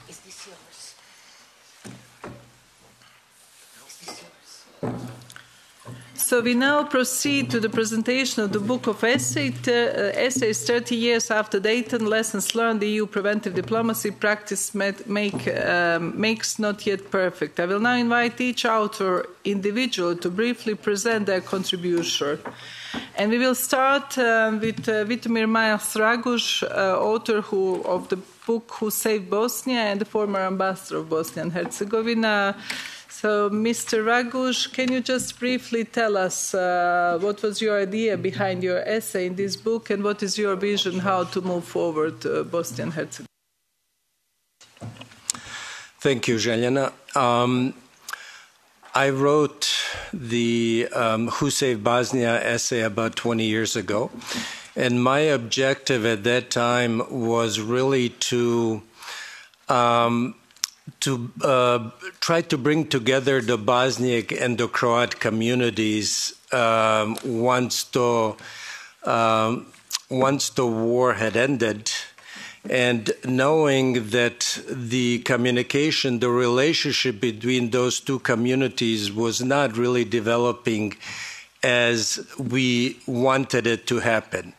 H: Is this yours?
A: So we now proceed to the presentation of the book of essays, 30 years after Dayton, lessons learned, the EU preventive diplomacy practice makes not yet perfect. I will now invite each author individually to briefly present their contribution. And we will start with Vitomir Majas Raguž, author of the book Who Saved Bosnia and the former ambassador of Bosnia and Herzegovina. So, Mr. Raguž, can you just briefly tell us what was your idea behind your essay in this book and what is your vision how to move forward Bosnia and Herzegovina?
I: Thank you, Željana. I wrote the Who Saved Bosnia essay about 20 years ago, and my objective at that time was really to try to bring together the Bosniak and the Croat communities once the war had ended. And knowing that the communication, the relationship between those two communities was not really developing as we wanted it to happen.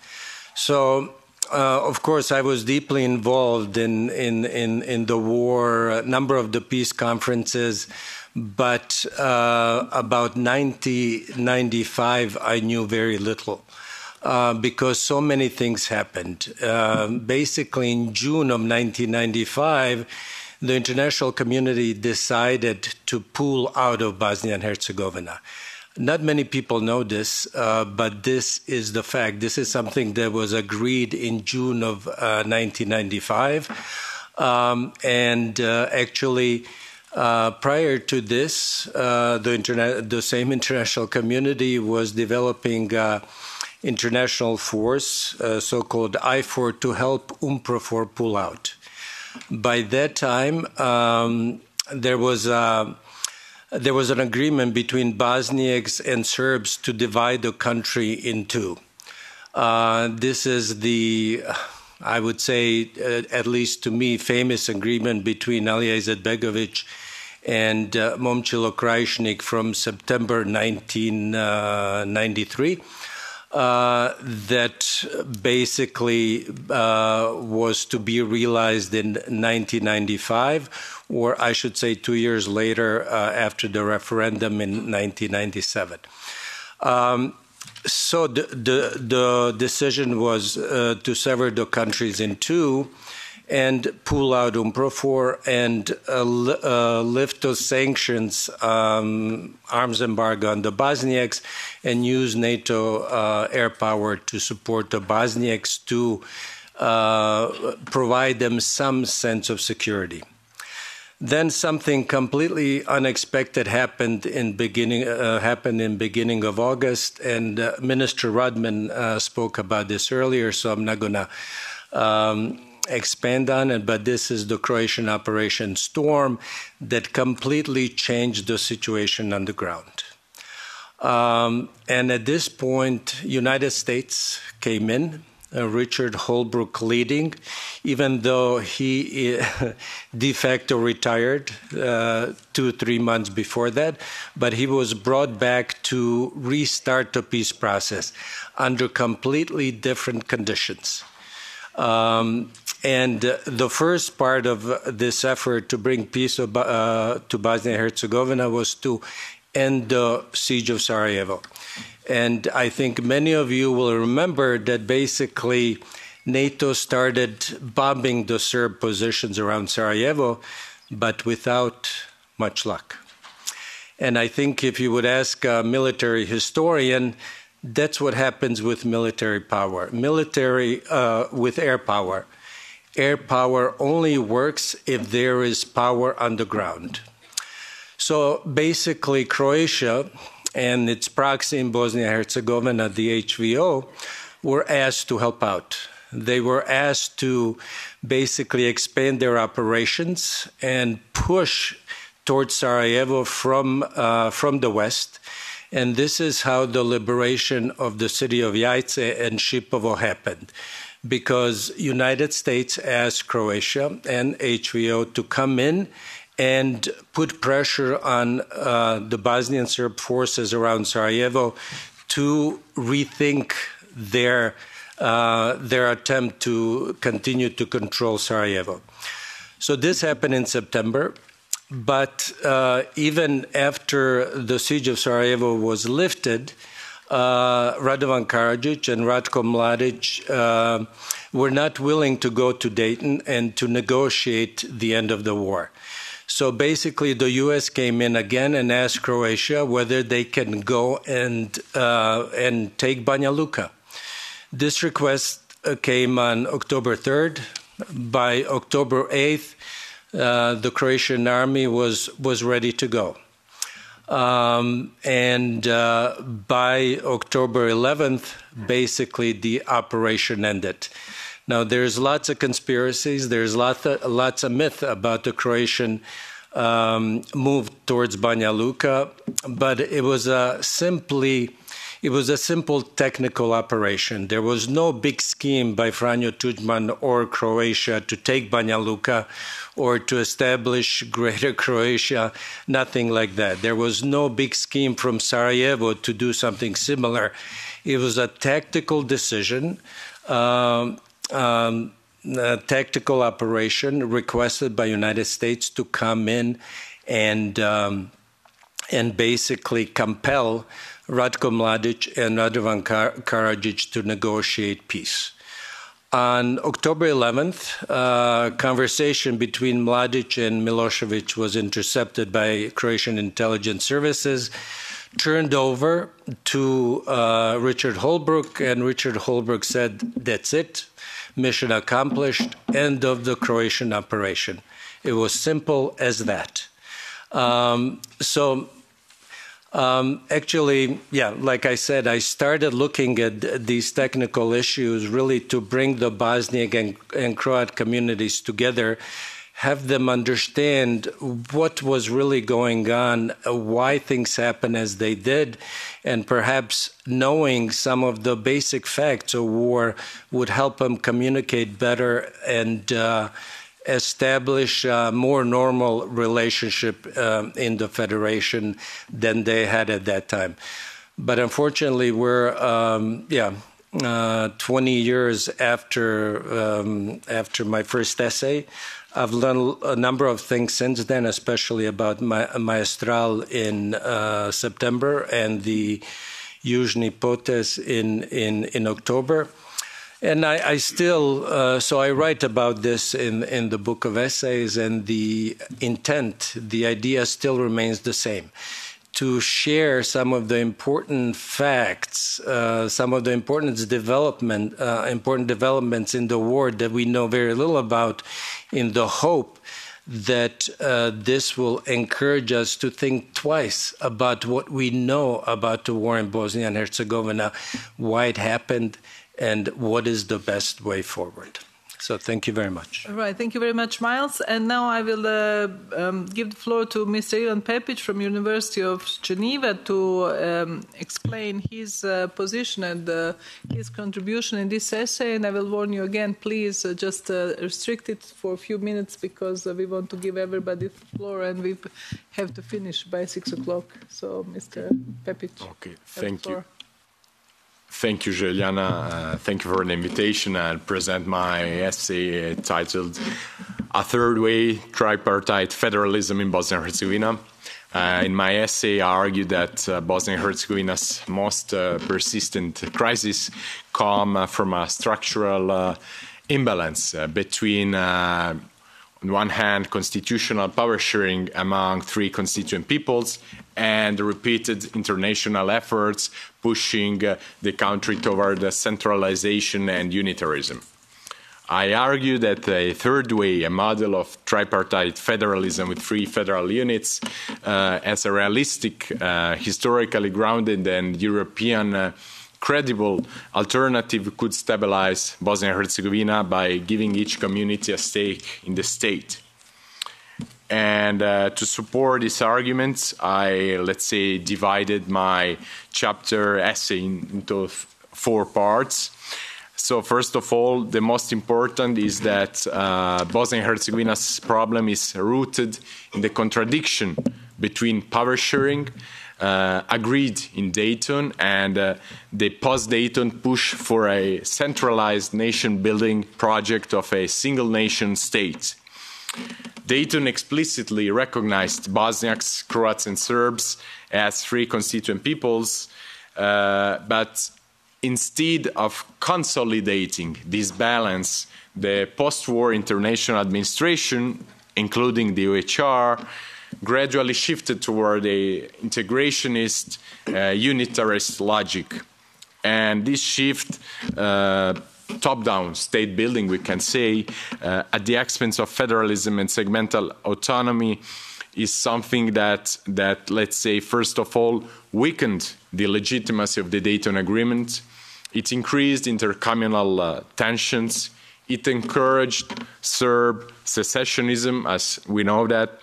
I: So, of course, I was deeply involved in the war, a number of the peace conferences, but about 1995, I knew very little. Because so many things happened. Basically, in June of 1995, the international community decided to pull out of Bosnia and Herzegovina. Not many people know this, but this is the fact. This is something that was agreed in June of 1995. Actually, prior to this, the same international community was developing international force, so-called IFOR, to help UNPROFOR pull out. By that time, there was an agreement between Bosniaks and Serbs to divide the country in two. This is the, I would say, at least to me, famous agreement between Alija Izetbegović and Momčilo Krajišnik from September 1993. That basically was to be realized in 1995, or I should say 2 years later after the referendum in 1997. So the decision was to sever the countries in two and pull out UNPROFOR and lift those sanctions, arms embargo on the Bosniaks, and use NATO air power to support the Bosniaks to provide them some sense of security. Then something completely unexpected happened in beginning of August, and Minister Radman spoke about this earlier, so I'm not going to expand on it, but this is the Croatian Operation Storm that completely changed the situation on the ground. And at this point, United States came in, Richard Holbrooke leading, even though he de facto retired 2-3 months before that, but he was brought back to restart the peace process under completely different conditions. And the first part of this effort to bring peace to Bosnia and Herzegovina was to end the siege of Sarajevo. And I think many of you will remember that basically NATO started bombing the Serb positions around Sarajevo, but without much luck. And I think if you would ask a military historian, that's what happens with military power. Military with air power. Air power only works if there is power on the ground. So basically, Croatia and its proxy in Bosnia and Herzegovina, the HVO, were asked to help out. They were asked to basically expand their operations and push towards Sarajevo from the west. And this is how the liberation of the city of Jajce and Šipovo happened. Because United States asked Croatia and HVO to come in and put pressure on the Bosnian Serb forces around Sarajevo to rethink their attempt to continue to control Sarajevo. So this happened in September, but even after the siege of Sarajevo was lifted, Radovan Karadzic and Ratko Mladic were not willing to go to Dayton and to negotiate the end of the war. So basically, the U.S. came in again and asked Croatia whether they can go and take Banja Luka. This request came on October 3rd. By October 8th, the Croatian army was ready to go. And by October 11th, basically the operation ended. Now, there's lots of conspiracies, there's lots of myth about the Croatian move towards Banja Luka, but it was a simple technical operation. There was no big scheme by Franjo Tudjman or Croatia to take Banja Luka or to establish Greater Croatia, nothing like that. There was no big scheme from Sarajevo to do something similar. It was a tactical decision, a tactical operation requested by United States to come in and basically compel Ratko Mladic and Radovan Karadzic to negotiate peace. On October 11th, conversation between Mladic and Milosevic was intercepted by Croatian intelligence services, turned over to Richard Holbrooke, and Richard Holbrooke said, "That's it, mission accomplished, end of the Croatian operation." It was simple as that. Actually, yeah, like I said, I started looking at these technical issues really to bring the Bosniak and Croat communities together, have them understand what was really going on, why things happened as they did, and perhaps knowing some of the basic facts of war would help them communicate better and establish a more normal relationship in the Federation than they had at that time. But unfortunately, we're 20 years after my first essay. I've learned a number of things since then, especially about Maestral in September and the Južni Potez in October. And I still, so I write about this in the book of essays, and the intent, the idea still remains the same. To share some of the important facts, some of the important developments in the war that we know very little about, in the hope that this will encourage us to think twice about what we know about the war in Bosnia and Herzegovina, why it happened, and what is the best way forward. So thank you very much.
A: All right, thank you very much, Miles. And now I will give the floor to Mr. Ivan Pepic from University of Geneva to explain his position and his contribution in this essay. And I will warn you again, please just restrict it for a few minutes because we want to give everybody the floor and we have to finish by 6 o'clock. So, Mr. Pepic.
G: Okay, thank you. Thank you, Juliana. Thank you for the invitation. I'll present my essay titled A Third Way, Tripartite Federalism in Bosnia and Herzegovina. In my essay, I argue that Bosnia and Herzegovina's most persistent crisis come from a structural imbalance between, on one hand, constitutional power sharing among three constituent peoples and repeated international efforts pushing the country toward centralization and unitarism. I argue that a third way, a model of tripartite federalism with three federal units, as a realistic, historically grounded and European credible alternative could stabilize Bosnia and Herzegovina by giving each community a stake in the state. And to support these arguments, I, let's say, divided my chapter essay into 4 parts. So first of all, the most important is that Bosnia and Herzegovina's problem is rooted in the contradiction between power sharing agreed in Dayton and the post-Dayton push for a centralized nation-building project of a single nation state. Dayton explicitly recognized Bosniaks, Croats and Serbs as three constituent peoples, but instead of consolidating this balance, the post-war international administration, including the OHR, gradually shifted toward a integrationist, unitarist logic. And this shift, top-down state building, we can say, at the expense of federalism and segmental autonomy, is something that, let's say, first of all, weakened the legitimacy of the Dayton Agreement. It increased intercommunal tensions. It encouraged Serb secessionism, as we know that,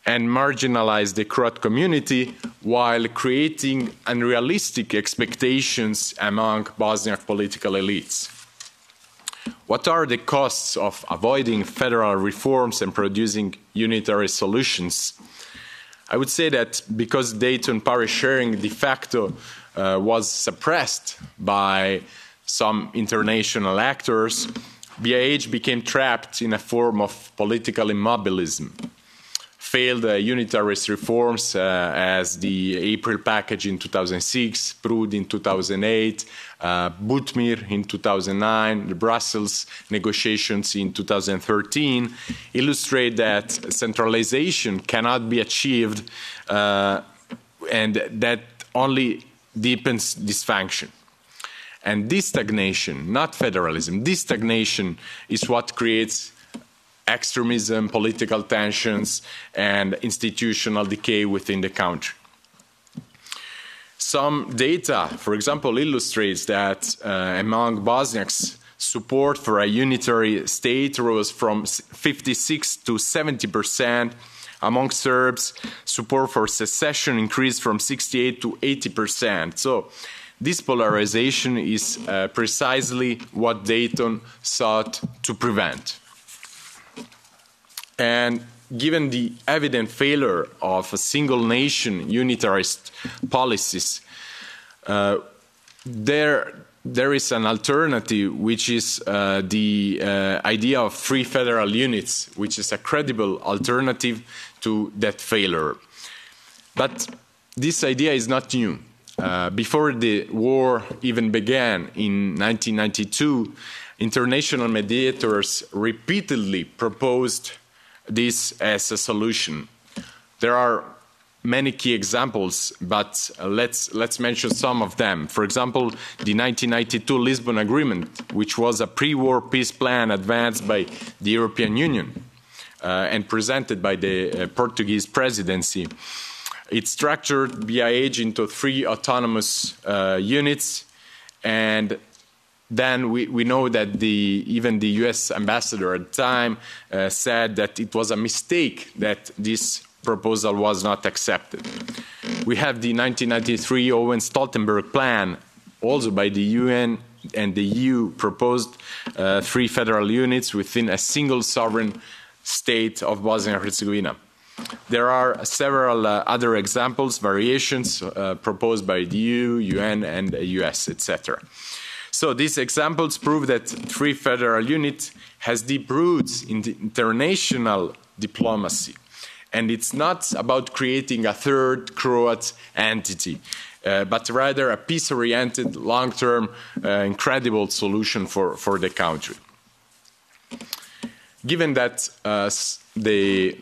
G: and marginalized the Croat community while creating unrealistic expectations among Bosniak political elites. What are the costs of avoiding federal reforms and producing unitary solutions? I would say that because Dayton power sharing de facto was suppressed by some international actors, BIH became trapped in a form of political immobilism. Failed unitarist reforms as the April package in 2006, Prud in 2008, Butmir in 2009, the Brussels negotiations in 2013 illustrate that centralization cannot be achieved and that only deepens dysfunction. And this stagnation, not federalism, this stagnation is what creates extremism, political tensions, and institutional decay within the country. Some data, for example, illustrates that among Bosniaks, support for a unitary state rose from 56 to 70%. Among Serbs, support for secession increased from 68 to 80%. So this polarization is precisely what Dayton sought to prevent. And given the evident failure of a single nation unitarist policies, there is an alternative, which is the idea of 3 federal units, which is a credible alternative to that failure. But this idea is not new. Before the war even began in 1992, international mediators repeatedly proposed this as a solution. There are many key examples, but let's mention some of them. For example, the 1992 Lisbon Agreement, which was a pre-war peace plan advanced by the European Union and presented by the Portuguese presidency. It structured BIH into 3 autonomous units, and then we know that even the US ambassador at the time said that it was a mistake that this proposal was not accepted. We have the 1993 Owen-Stoltenberg plan, also by the UN and the EU, proposed 3 federal units within a single sovereign state of Bosnia and Herzegovina. There are several other examples, variations proposed by the EU, UN, and the US, etc. So these examples prove that 3 federal unit has deep roots in the international diplomacy. And it's not about creating a 3rd Croat entity, but rather a peace-oriented, long-term, incredible solution for the country. Given that the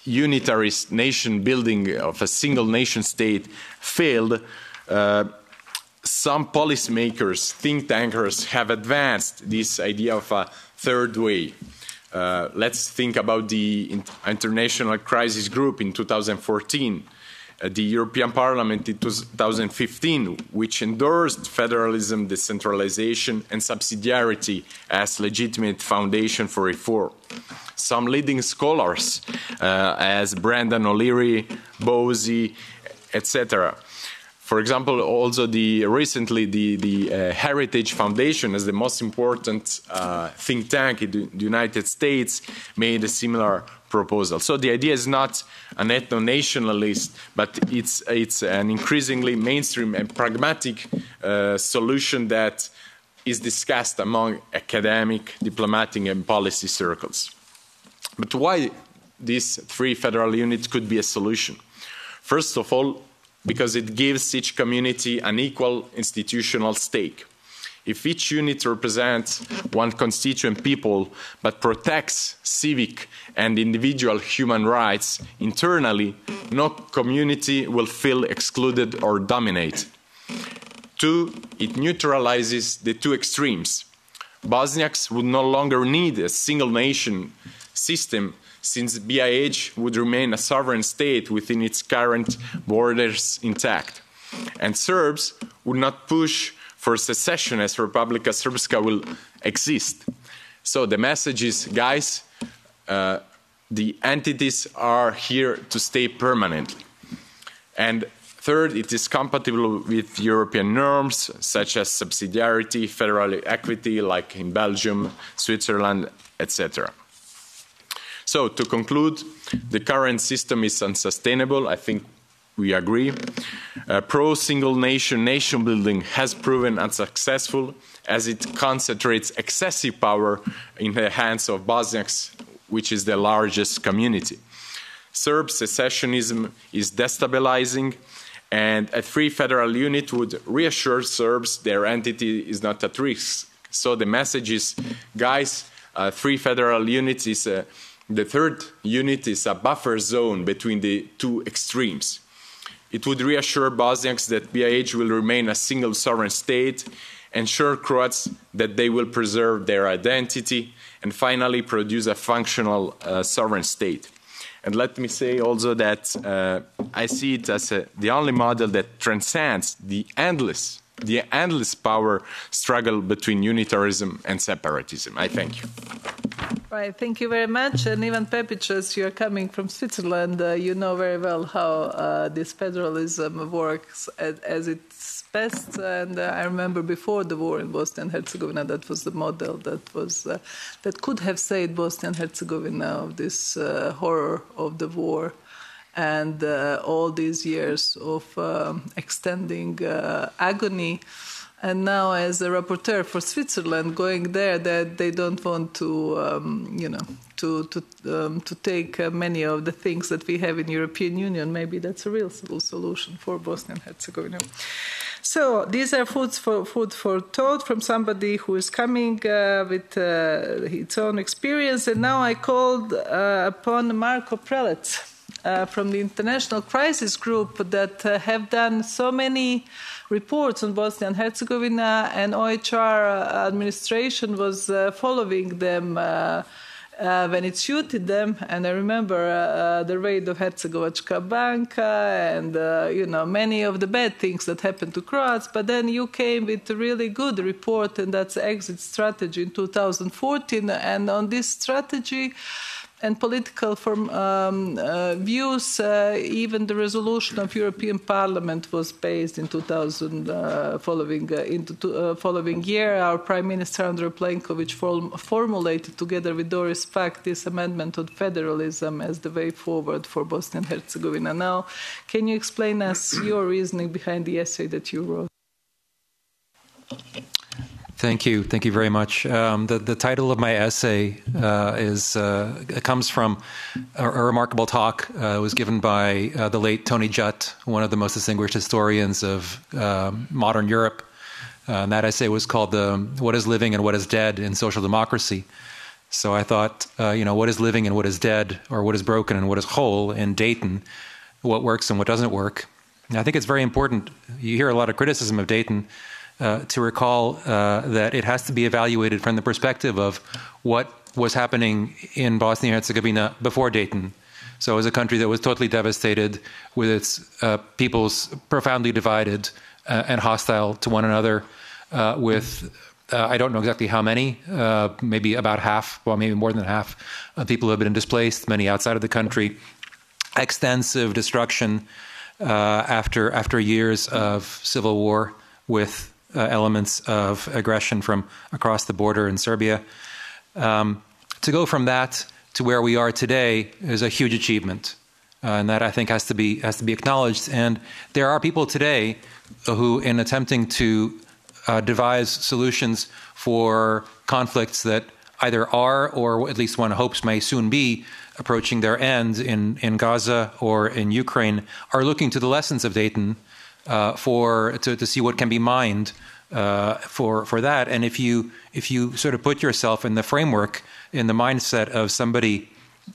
G: unitarist nation building of a single nation state failed, some policymakers, think tankers, have advanced this idea of a 3rd way. Let's think about the International Crisis Group in 2014, the European Parliament in 2015, which endorsed federalism, decentralization, and subsidiarity as legitimate foundation for reform. Some leading scholars, as Brendan O'Leary, Bowsey, etc. For example, also recently the Heritage Foundation, as the most important think tank in the United States, made a similar proposal. So the idea is not an ethno-nationalist, but it's an increasingly mainstream and pragmatic solution that is discussed among academic, diplomatic, and policy circles. But why these 3 federal units could be a solution? First of all, because it gives each community an equal institutional stake. If each unit represents one constituent people but protects civic and individual human rights internally, no community will feel excluded or dominated. 2, it neutralizes the two extremes. Bosniaks would no longer need a single nation system, since BiH would remain a sovereign state within its current borders intact. And Serbs would not push for secession as Republika Srpska will exist. So the message is, guys, the entities are here to stay permanently. And 3rd, it is compatible with European norms such as subsidiarity, federal equity, like in Belgium, Switzerland, etc. So to conclude, the current system is unsustainable. I think we agree. Pro-single nation building has proven unsuccessful as it concentrates excessive power in the hands of Bosniaks, which is the largest community. Serb secessionism is destabilizing, and a free federal unit would reassure Serbs their entity is not at risk. So the message is, guys, free federal unit is the 3rd unit is a buffer zone between the two extremes. It would reassure Bosniaks that BiH will remain a single sovereign state, ensure Croats that they will preserve their identity, and finally produce a functional sovereign state. And let me say also that I see it as the only model that transcends the endless power struggle between unitarism and separatism. I thank you.
A: Right, thank you very much. And Ivan Pepic, as you are coming from Switzerland, you know very well how this federalism works as its best. And I remember before the war in Bosnia and Herzegovina, that was the model that could have saved Bosnia and Herzegovina of this horror of the war and all these years of extending agony. And now, as a rapporteur for Switzerland, going there, that they don't want to, to take many of the things that we have in European Union. Maybe that's a real solution for Bosnia and Herzegovina. So these are food for thought from somebody who is coming with its own experience. And now I called upon Marko Prelec from the International Crisis Group that have done so many reports on Bosnia and Herzegovina, and OHR administration was following them when it suited them. And I remember the raid of Herzegovačka Banka and, many of the bad things that happened to Croats. But then you came with a really good report, and that's exit strategy in 2014. And on this strategy and political views, even the resolution of European Parliament was based in 2000. Following year, our Prime Minister Andrej Plenković formulated, together with Doris Pack, this amendment on federalism as the way forward for Bosnia and Herzegovina. Now, can you explain us your reasoning behind the essay that you wrote?
J: Thank you very much. The title of my essay comes from a remarkable talk. It was given by the late Tony Judt, one of the most distinguished historians of modern Europe. And that essay was called "What is Living and What is Dead in Social Democracy." So I thought, what is living and what is dead, or what is broken and what is whole in Dayton, what works and what doesn't work. And I think it's very important. You hear a lot of criticism of Dayton. To recall that it has to be evaluated from the perspective of what was happening in Bosnia and Herzegovina before Dayton. So it was a country that was totally devastated, with its peoples profoundly divided and hostile to one another, with I don't know exactly how many, maybe about half, well, maybe more than half of people who have been displaced, many outside of the country, extensive destruction after years of civil war, with elements of aggression from across the border in Serbia. To go from that to where we are today is a huge achievement, and that I think has to be acknowledged. And there are people today who, in attempting to devise solutions for conflicts that either are, or at least one hopes may soon be, approaching their end in Gaza or in Ukraine, are looking to the lessons of Dayton to see what can be mined for that. And if you sort of put yourself in the framework, in the mindset of somebody,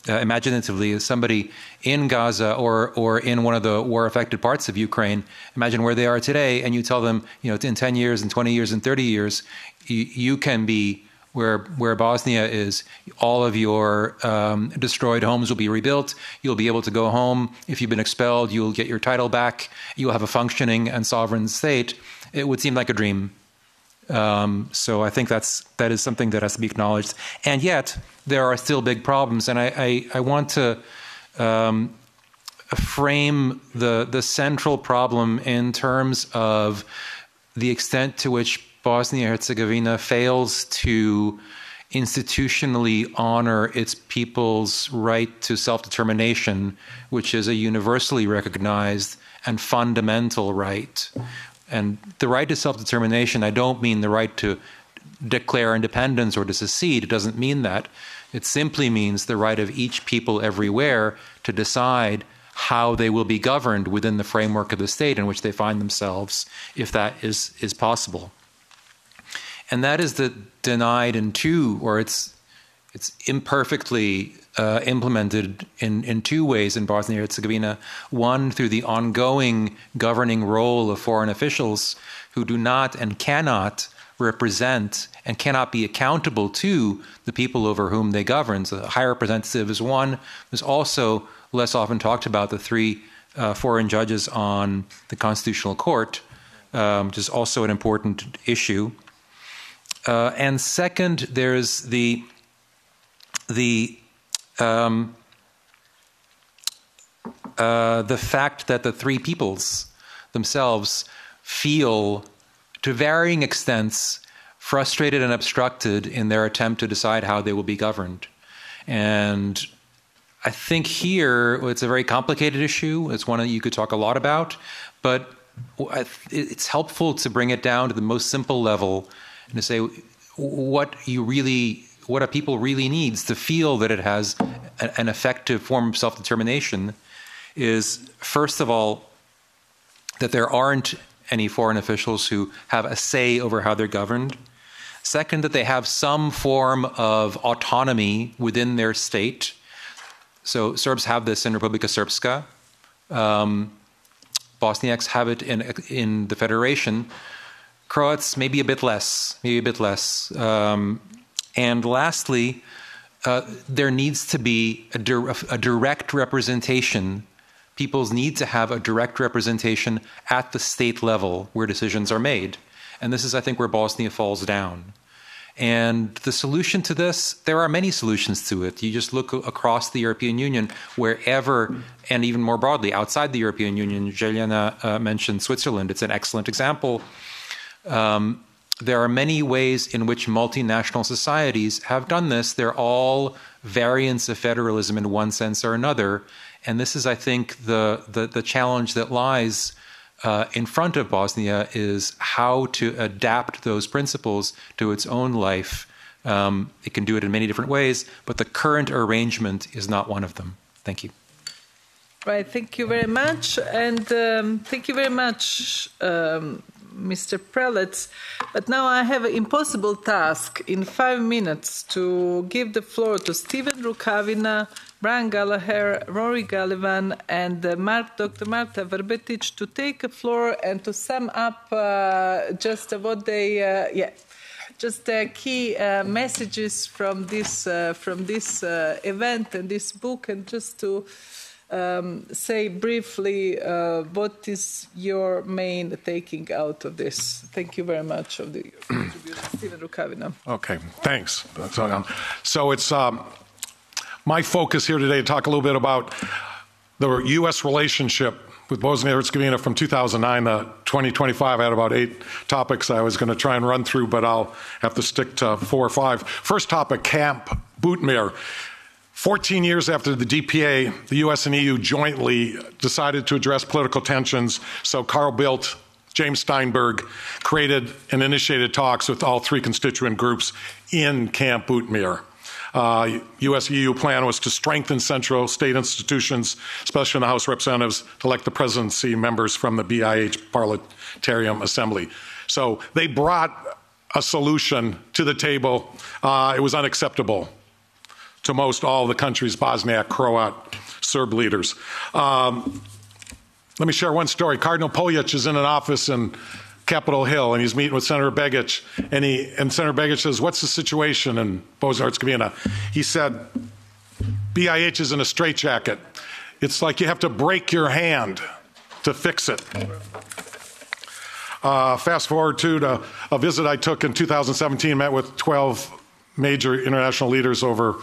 J: imaginatively, as somebody in Gaza or in one of the war-affected parts of Ukraine, imagine where they are today, and you tell them, in 10 years and 20 years and 30 years, you can be where Bosnia is. All of your destroyed homes will be rebuilt. You'll be able to go home. If you've been expelled, you'll get your title back. You'll have a functioning and sovereign state. It would seem like a dream. So I think that is something that has to be acknowledged. And yet, there are still big problems. And I want to frame the central problem in terms of the extent to which Bosnia-Herzegovina fails to institutionally honor its people's right to self-determination, which is a universally recognized and fundamental right. And the right to self-determination, I don't mean the right to declare independence or to secede. It doesn't mean that. It simply means the right of each people everywhere to decide how they will be governed within the framework of the state in which they find themselves, if that is possible. And that is denied in two, or it's imperfectly implemented in two ways in Bosnia-Herzegovina. One, through the ongoing governing role of foreign officials who do not and cannot represent and cannot be accountable to the people over whom they govern. So the high representative is one. There's also, less often talked about, the three foreign judges on the Constitutional Court, which is also an important issue. And second, there's the fact that the three peoples themselves feel, to varying extents, frustrated and obstructed in their attempt to decide how they will be governed. And I think here it's a very complicated issue. It's one that you could talk a lot about, but it's helpful to bring it down to the most simple level and to say what a people really needs to feel that it has an effective form of self-determination is, first of all, that there aren't any foreign officials who have a say over how they're governed. Second, that they have some form of autonomy within their state. So Serbs have this in Republika Srpska. Bosniaks have it in the Federation. Croats, maybe a bit less. And lastly, there needs to be a direct representation. Peoples need to have a direct representation at the state level where decisions are made. And this is, I think, where Bosnia falls down. And the solution to this, there are many solutions to it. You just look across the European Union, wherever, and even more broadly, outside the European Union. Jelena mentioned Switzerland. It's an excellent example. There are many ways in which multinational societies have done this. They're all variants of federalism in one sense or another. And this is, I think, the challenge that lies in front of Bosnia, is how to adapt those principles to its own life. It can do it in many different ways, but the current arrangement is not one of them. Thank you.
A: Right, thank you very much. And thank you very much, Mr. Prelec. But now I have an impossible task in 5 minutes to give the floor to Stephen Rukavina, Brian Gallagher, Rory Gallivan, and Dr. Marta Verbetic to take the floor and to sum up just what they, just the key messages from this event and this book, and just to say briefly what is your main taking out of this. Thank you very much of the contribution, Stephen Rukavina.
K: Okay, thanks. So it's my focus here today to talk a little bit about the U.S. relationship with Bosnia-Herzegovina from 2009 to 2025. I had about 8 topics I was going to try and run through, but I'll have to stick to 4 or 5. First topic, Camp Boutmir. 14 years after the DPA, the U.S. and EU jointly decided to address political tensions, so Carl Bildt James Steinberg, created and initiated talks with all three constituent groups in Camp Boutmere. US-EU plan was to strengthen central state institutions, especially in the House of Representatives, to elect the presidency members from the BIH Parliamentarian Assembly. So they brought a solution to the table. It was unacceptable to most all the country's Bosniak, Croat, Serb leaders. Let me share one story. Cardinal Poljic is in an office in Capitol Hill, and he's meeting with Senator Begic, and Senator Begic says, "What's the situation in Bosnia-Herzegovina?" He said, "BIH is in a straitjacket. It's like you have to break your hand to fix it." Fast forward to a visit I took in 2017, met with 12 major international leaders over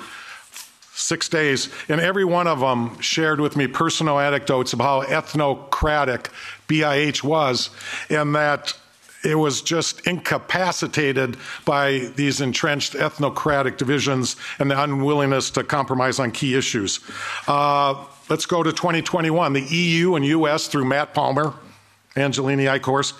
K: 6 days, and every one of them shared with me personal anecdotes of how ethnocratic BIH was, and that it was just incapacitated by these entrenched ethnocratic divisions and the unwillingness to compromise on key issues. Let's go to 2021. The EU and US, through Matt Palmer, Angelini Eichhorst,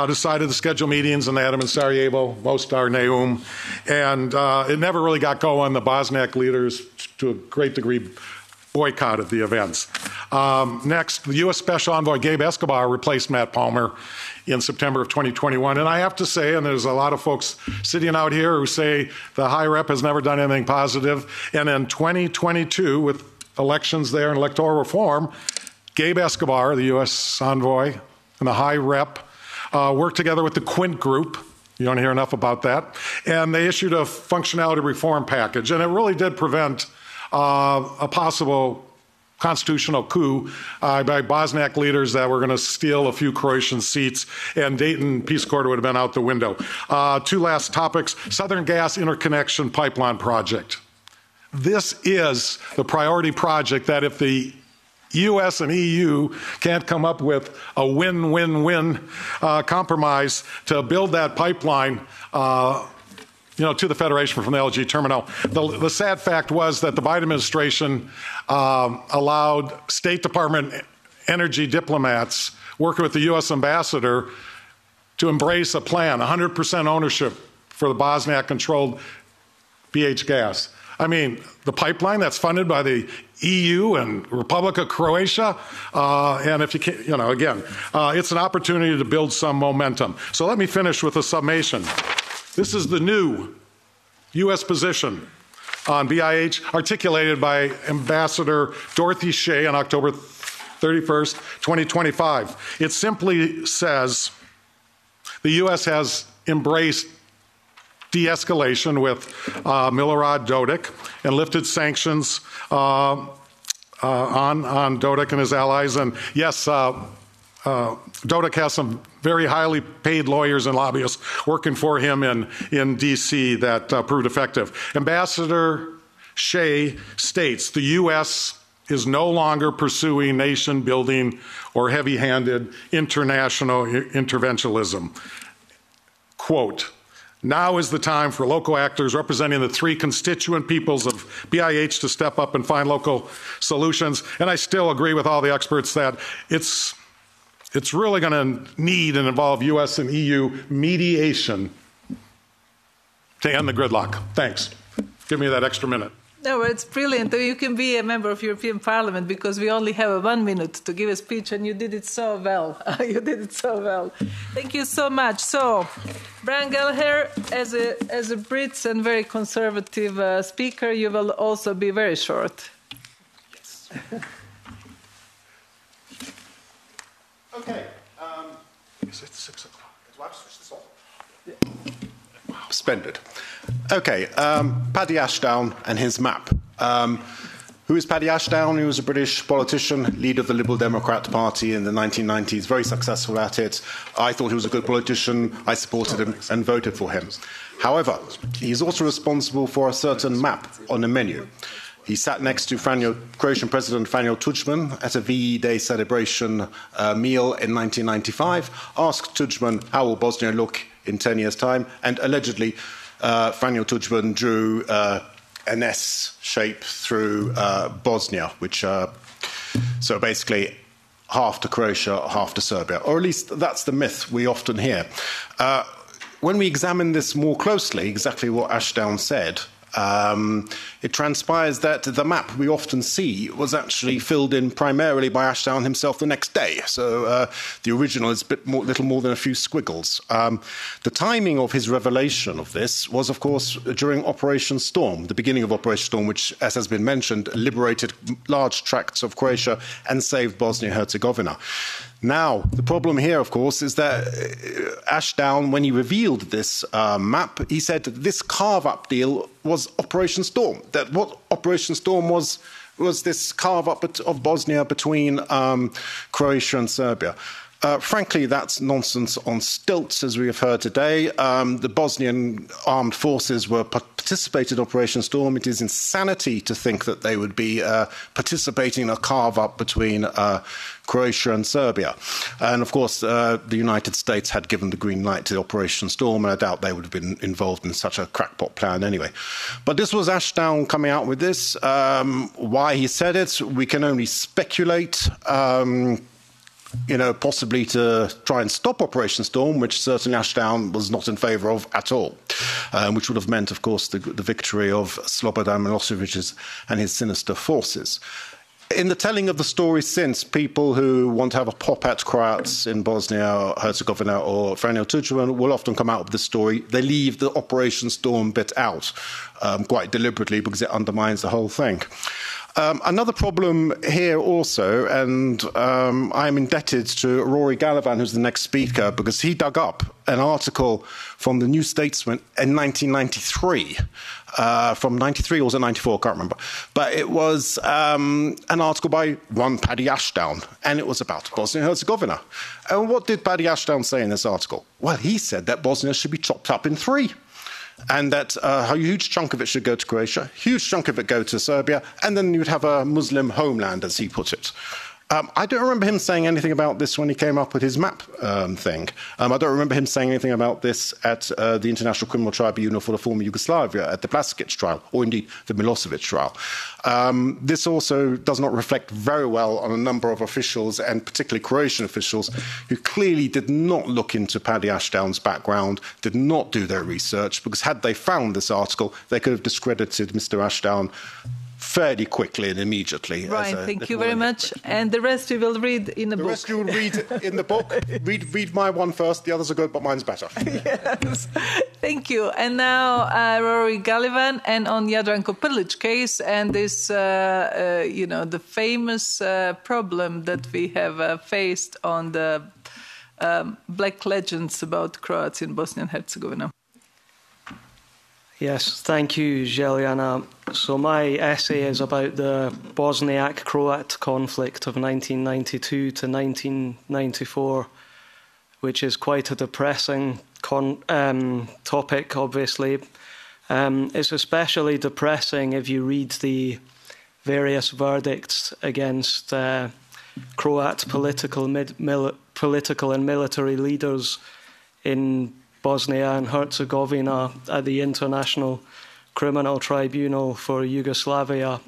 K: decided to schedule meetings, and they had them in Sarajevo, Mostar, Neum, and it never really got going. The Bosniak leaders, to a great degree, boycotted the events. Next, the U.S. Special Envoy Gabe Escobar replaced Matt Palmer in September of 2021. And I have to say, and there's a lot of folks sitting out here who say the High Rep has never done anything positive. And in 2022, with elections there and electoral reform, Gabe Escobar, the U.S. Envoy, and the High Rep worked together with the Quint Group. You don't hear enough about that. And they issued a functionality reform package. And it really did prevent a possible constitutional coup by Bosniak leaders that were going to steal a few Croatian seats, and Dayton Peace Accord would have been out the window. Two last topics. Southern Gas Interconnection Pipeline Project. This is the priority project that if the U.S. and EU can't come up with a win-win-win compromise to build that pipeline to the Federation from the LNG terminal. The sad fact was that the Biden administration allowed State Department energy diplomats working with the U.S. ambassador to embrace a plan, 100% ownership for the Bosniak-controlled BH gas. I mean, the pipeline that's funded by the EU and Republic of Croatia, and if you can't, again, it's an opportunity to build some momentum. So let me finish with a summation. This is the new U.S. position on BIH articulated by Ambassador Dorothy Shea on October 31st, 2025. It simply says the U.S. has embraced de-escalation with Milorad Dodik and lifted sanctions on Dodik and his allies. And yes, Dodik has some very highly paid lawyers and lobbyists working for him in D.C. that proved effective. Ambassador Shea states the U.S. is no longer pursuing nation-building or heavy-handed international interventionism. Quote, "Now is the time for local actors representing the three constituent peoples of BIH to step up and find local solutions." And I still agree with all the experts that it's really going to need and involve U.S. and EU mediation to end the gridlock. Thanks. Give me that extra minute.
A: No, it's brilliant. You can be a member of European Parliament because we only have 1 minute to give a speech, and you did it so well. You did it so well. Thank you so much. So, Brian Gallagher, as a Brit and very conservative speaker, you will also be very short.
L: Yes. Okay. Is it 6 o'clock? Do I have to switch this off? Yeah. Wow, splendid. Okay, Paddy Ashdown and his map. Who is Paddy Ashdown? He was a British politician, leader of the Liberal Democrat Party in the 1990s, very successful at it. I thought he was a good politician. I supported him and voted for him. However, he's also responsible for a certain map on the menu. He sat next to Croatian President Franjo Tudjman at a VE Day celebration meal in 1995, asked Tudjman, how will Bosnia look in 10 years' time? And allegedly, Franjo Tudjman drew an S shape through Bosnia, which, so basically, half to Croatia, half to Serbia, or at least that's the myth we often hear. When we examine this more closely, exactly what Ashdown said, it transpires that the map we often see was actually filled in primarily by Ashdown himself the next day. So the original is little more than a few squiggles. The timing of his revelation of this was, of course, during Operation Storm, the beginning of Operation Storm, which, as has been mentioned, liberated large tracts of Croatia and saved Bosnia-Herzegovina. Now, the problem here, of course, is that Ashdown, when he revealed this map, he said that this carve-up deal was Operation Storm. That what Operation Storm was this carve-up of Bosnia between Croatia and Serbia. Frankly, that's nonsense on stilts, as we have heard today. The Bosnian armed forces were participating in Operation Storm. It is insanity to think that they would be participating in a carve-up between Croatia and Serbia. And, of course, the United States had given the green light to Operation Storm, and I doubt they would have been involved in such a crackpot plan anyway. But this was Ashdown coming out with this. Why he said it, we can only speculate. Possibly to try and stop Operation Storm, which certainly Ashdown was not in favour of at all, which would have meant, of course, the victory of Slobodan Milosevic and his sinister forces. In the telling of the story since, people who want to have a pop at Croats in Bosnia-Herzegovina or Franjo Tuđman will often come out with the story. They leave the Operation Storm bit out quite deliberately because it undermines the whole thing. Another problem here also, and I'm indebted to Rory Gallivan, who's the next speaker, because he dug up an article from the New Statesman in 1993. From 93 or was it 94? I can't remember. But it was an article by one Paddy Ashdown, and it was about Bosnia-Herzegovina. And what did Paddy Ashdown say in this article? Well, he said that Bosnia should be chopped up in three. And that a huge chunk of it should go to Croatia, a huge chunk of it go to Serbia, and then you'd have a Muslim homeland, as he put it. I don't remember him saying anything about this when he came up with his map thing. I don't remember him saying anything about this at the International Criminal Tribunal for the former Yugoslavia, at the Blaskic trial, or indeed the Milosevic trial. This also does not reflect very well on a number of officials, and particularly Croatian officials, who clearly did not look into Paddy Ashdown's background, did not do their research, because had they found this article, they could have discredited Mr. Ashdown fairly quickly and immediately.
A: Right, thank you very much. And the rest we will read in the book.
L: The rest you will read in the book. Read my one first. The others are good, but mine's better.
A: Yes, thank you. And now Rory Gallivan and on Jadranko Prlić case and this, the famous problem that we have faced on the black legends about Croats in Bosnia and Herzegovina.
M: Yes, thank you, Željana. So my essay is about the Bosniak-Croat conflict of 1992 to 1994, which is quite a depressing topic, obviously. It's especially depressing if you read the various verdicts against Croat political and military leaders in Bosnia and Herzegovina at the International Criminal Tribunal for Yugoslavia,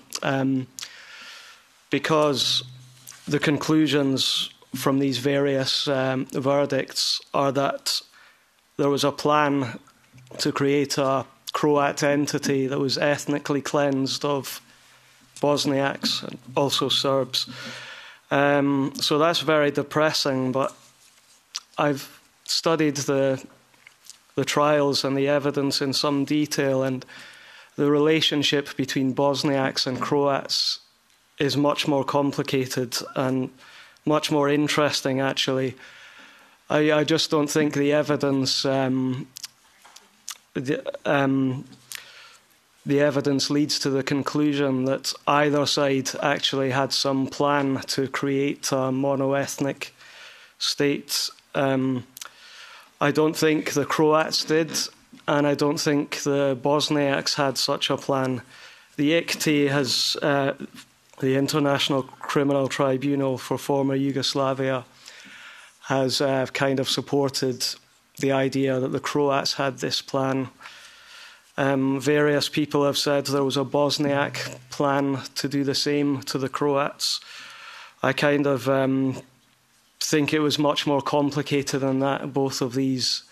M: because the conclusions from these various verdicts are that there was a plan to create a Croat entity that was ethnically cleansed of Bosniaks and also Serbs. So that's very depressing, but I've studied the trials and the evidence in some detail, and the relationship between Bosniaks and Croats is much more complicated and much more interesting, actually. I just don't think the evidence the evidence leads to the conclusion that either side actually had some plan to create a mono-ethnic state. I don't think the Croats did, and I don't think the Bosniaks had such a plan. The ICTY has, the International Criminal Tribunal for former Yugoslavia, has kind of supported the idea that the Croats had this plan. Various people have said there was a Bosniak plan to do the same to the Croats. I kind of think it was much more complicated than that. Both of these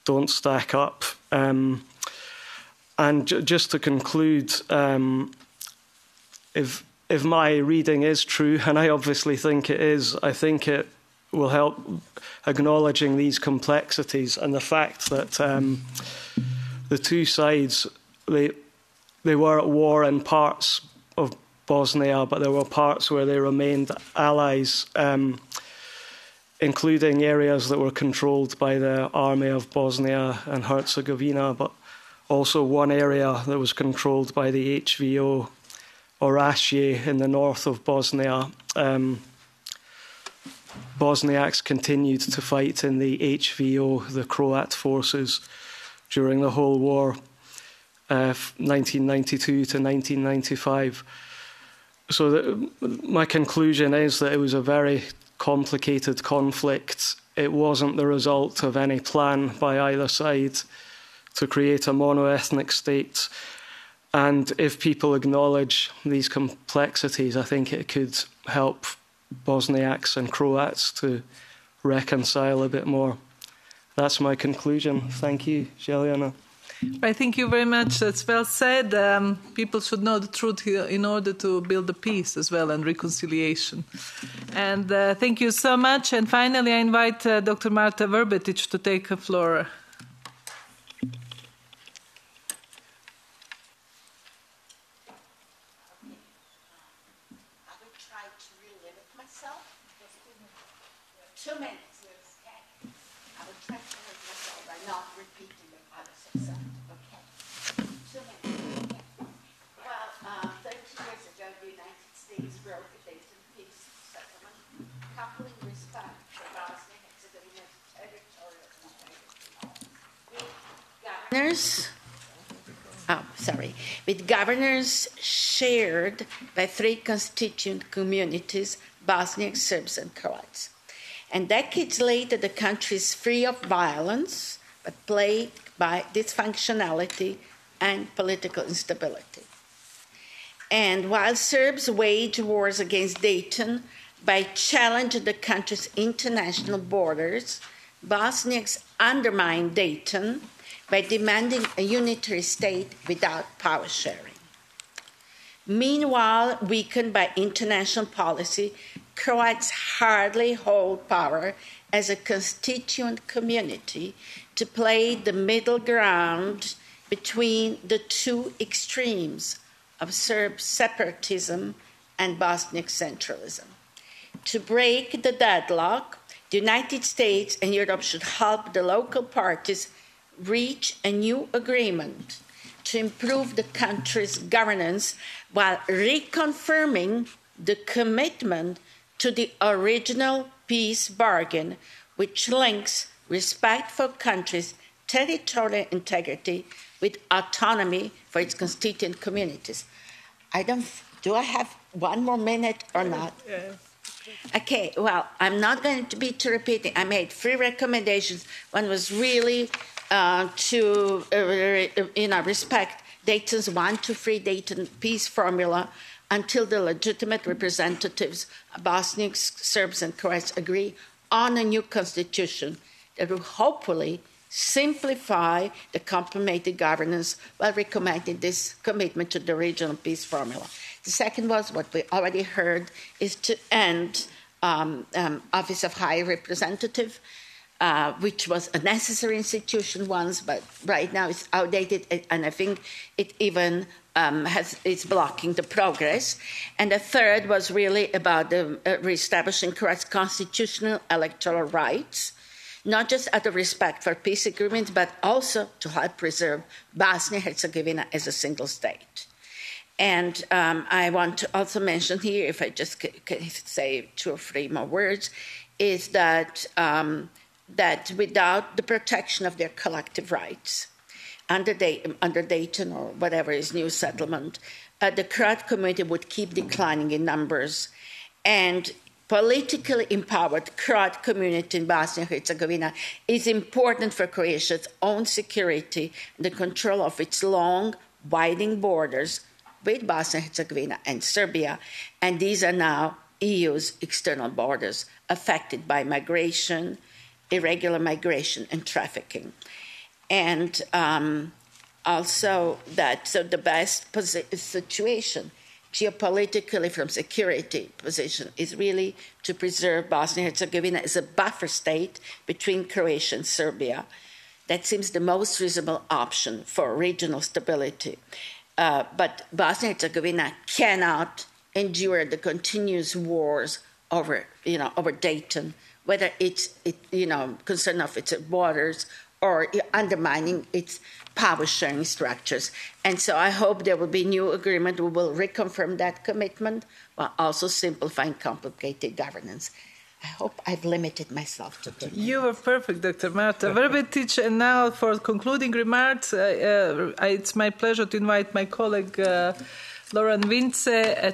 M: don't stack up. And just to conclude, if my reading is true, and I obviously think it is, I think it will help acknowledging these complexities and the fact that the two sides, they were at war in parts of Bosnia, but there were parts where they remained allies, including areas that were controlled by the army of Bosnia and Herzegovina, but also one area that was controlled by the HVO Orašje in the north of Bosnia. Bosniaks continued to fight in the HVO, the Croat forces, during the whole war, 1992 to 1995. So my conclusion is that it was a very complicated conflict. It wasn't the result of any plan by either side to create a mono-ethnic state. And if people acknowledge these complexities, I think it could help Bosniaks and Croats to reconcile a bit more. That's my conclusion. Thank you, Željana.
A: Right, thank you very much. That's well said. People should know the truth in order to build the peace as well and reconciliation. And thank you so much. And finally, I invite Dr. Marta Verbetic to take the floor.
H: With governors shared by three constituent communities, Bosniaks, Serbs, and Croats. And decades later, the country is free of violence, but plagued by dysfunctionality and political instability. And while Serbs wage wars against Dayton by challenging the country's international borders, Bosniaks undermine Dayton by demanding a unitary state without power sharing. Meanwhile, weakened by international policy, Croats hardly hold power as a constituent community to play the middle ground between the two extremes of Serb separatism and Bosniak centralism. To break the deadlock, the United States and Europe should help the local parties reach a new agreement to improve the country's governance while reconfirming the commitment to the original peace bargain, which links respect for country's territorial integrity with autonomy for its constituent communities. Do I have one more minute or not? Yeah. Okay, well, I'm not going to be too repeating. I made 3 recommendations. One was really to respect Dayton's 1 to 3 Dayton peace formula until the legitimate representatives of Bosniaks, Serbs, and Croats agree on a new constitution that will hopefully simplify the complicated governance while recommending this commitment to the regional peace formula. The second was what we already heard, is to end Office of High Representative, which was a necessary institution once, but right now it's outdated, and I think it even it's blocking the progress. And the third was really about the reestablishing Croats' constitutional electoral rights, not just out of respect for peace agreements, but also to help preserve Bosnia-Herzegovina as a single state. And I want to also mention here, if I just can say 2 or 3 more words, is that that without the protection of their collective rights, under Dayton or whatever is new settlement, the Croat community would keep declining in numbers, and politically empowered Croat community in Bosnia-Herzegovina is important for Croatia's own security and the control of its long, widening borders with Bosnia-Herzegovina and Serbia, and these are now EU's external borders. affected by migration, irregular migration, and trafficking. And also that, so the best situation geopolitically from security position is really to preserve Bosnia-Herzegovina as a buffer state between Croatia and Serbia. That seems the most reasonable option for regional stability. But Bosnia-Herzegovina cannot endure the continuous wars over Dayton, whether it's concern of its borders or undermining its power-sharing structures. And so I hope there will be new agreement. We will reconfirm that commitment while also simplifying complicated governance. I hope I've limited myself to 2 minutes.
A: You were perfect, Dr. Marta Vrbetic. And now for concluding remarks, it's my pleasure to invite my colleague Loran Vince,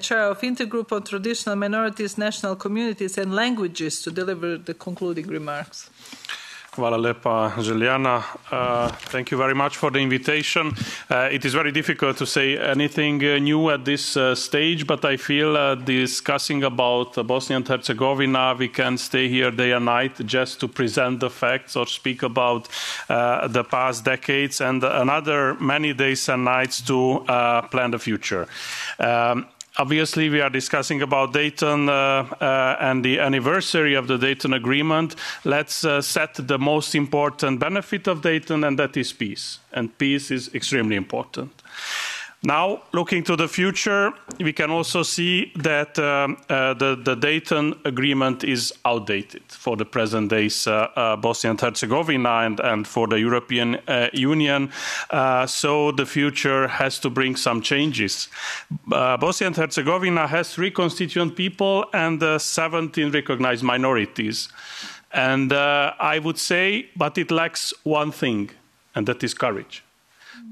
A: Chair of Intergroup on Traditional Minorities, National Communities and Languages, to deliver the concluding remarks.
N: Hvala lepa, Željana. Thank you very much for the invitation. It is very difficult to say anything new at this stage, but I feel discussing about Bosnia and Herzegovina, we can stay here day and night just to present the facts or speak about the past decades and another many days and nights to plan the future. Obviously, we are discussing about Dayton and the anniversary of the Dayton Agreement. Let's set the most important benefit of Dayton, and that is peace. And peace is extremely important. Now, looking to the future, we can also see that the Dayton Agreement is outdated for the present days Bosnia and Herzegovina and for the European Union. So the future has to bring some changes. Bosnia and Herzegovina has 3 constituent people and 17 recognized minorities. And I would say, but it lacks one thing, and that is courage.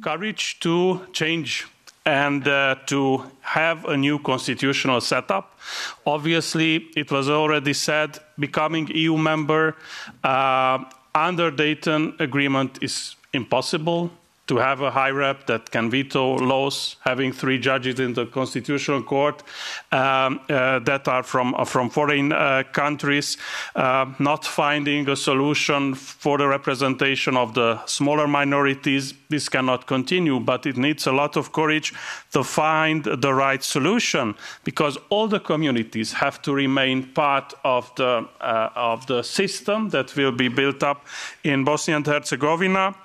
N: Courage to change and to have a new constitutional setup. Obviously, it was already said, becoming EU member under Dayton Agreement is impossible. To have a high rep that can veto laws, having 3 judges in the Constitutional Court that are from foreign countries, not finding a solution for the representation of the smaller minorities, this cannot continue, but it needs a lot of courage to find the right solution, because all the communities have to remain part of the system that will be built up in Bosnia and Herzegovina.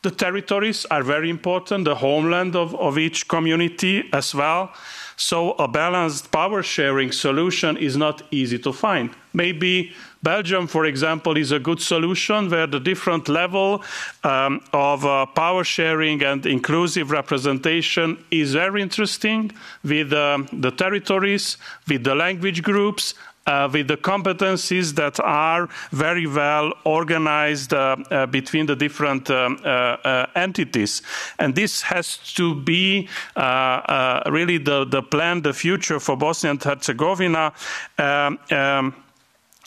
N: The territories are very important, the homeland of each community as well. So a balanced power-sharing solution is not easy to find. Maybe Belgium, for example, is a good solution where the different level of power-sharing and inclusive representation is very interesting with the territories, with the language groups, with the competencies that are very well organized between the different entities. And this has to be really the plan, the future for Bosnia and Herzegovina.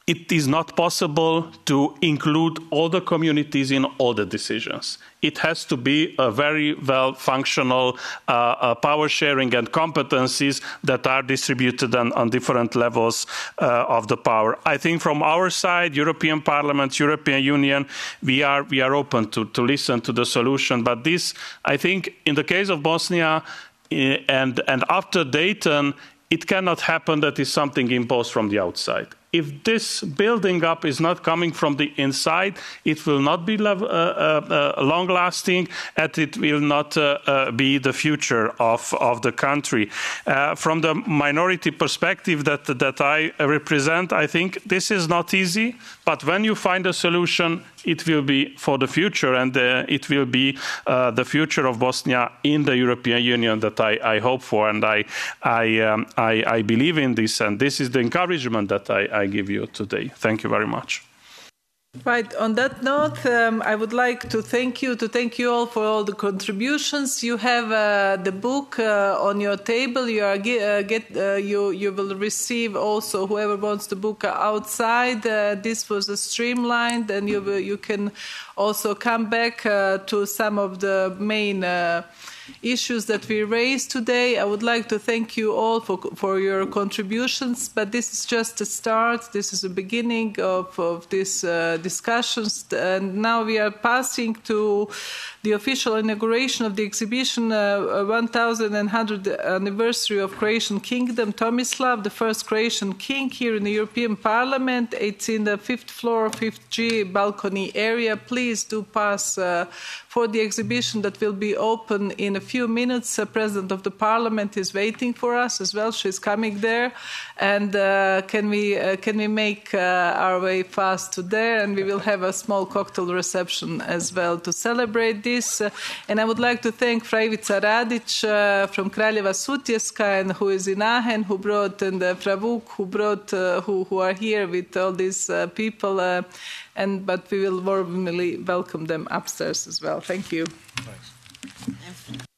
N: It is not possible to include all the communities in all the decisions. It has to be a very well functional power sharing and competencies that are distributed on different levels of the power. I think from our side, European Parliament, European Union, we are open to listen to the solution. But this, I think, in the case of Bosnia and after Dayton, it cannot happen that is something imposed from the outside. If this building up is not coming from the inside, it will not be long-lasting, and it will not be the future of the country. From the minority perspective that I represent, I think this is not easy, but when you find a solution, it will be for the future, and it will be the future of Bosnia in the European Union that I hope for, and I believe in this, and this is the encouragement that I give you today. Thank you very much.
A: Right. On that note, I would like to thank you all for all the contributions. You have the book on your table. You will receive also, whoever wants the book, outside. This was a streamlined, and you can also come back to some of the main issues that we raised today. I would like to thank you all for your contributions, but this is just a start. This is the beginning of these discussions, and now we are passing to the official inauguration of the exhibition 1100th anniversary of Croatian Kingdom, Tomislav, the first Croatian king, here in the European Parliament. It's in the 5th floor, 5th G balcony area. Please do pass for the exhibition that will be open in a few minutes. The President of the Parliament is waiting for us as well. She's coming there. And can we make our way fast to there? And we will have a small cocktail reception as well to celebrate this. And I would like to thank Fra Ivica Radic from Kraljeva Sutjeska, and who is in Aachen, who brought, and Fra Vuk, who brought, who are here with all these people. But we will warmly welcome them upstairs as well. Thank you. Thanks.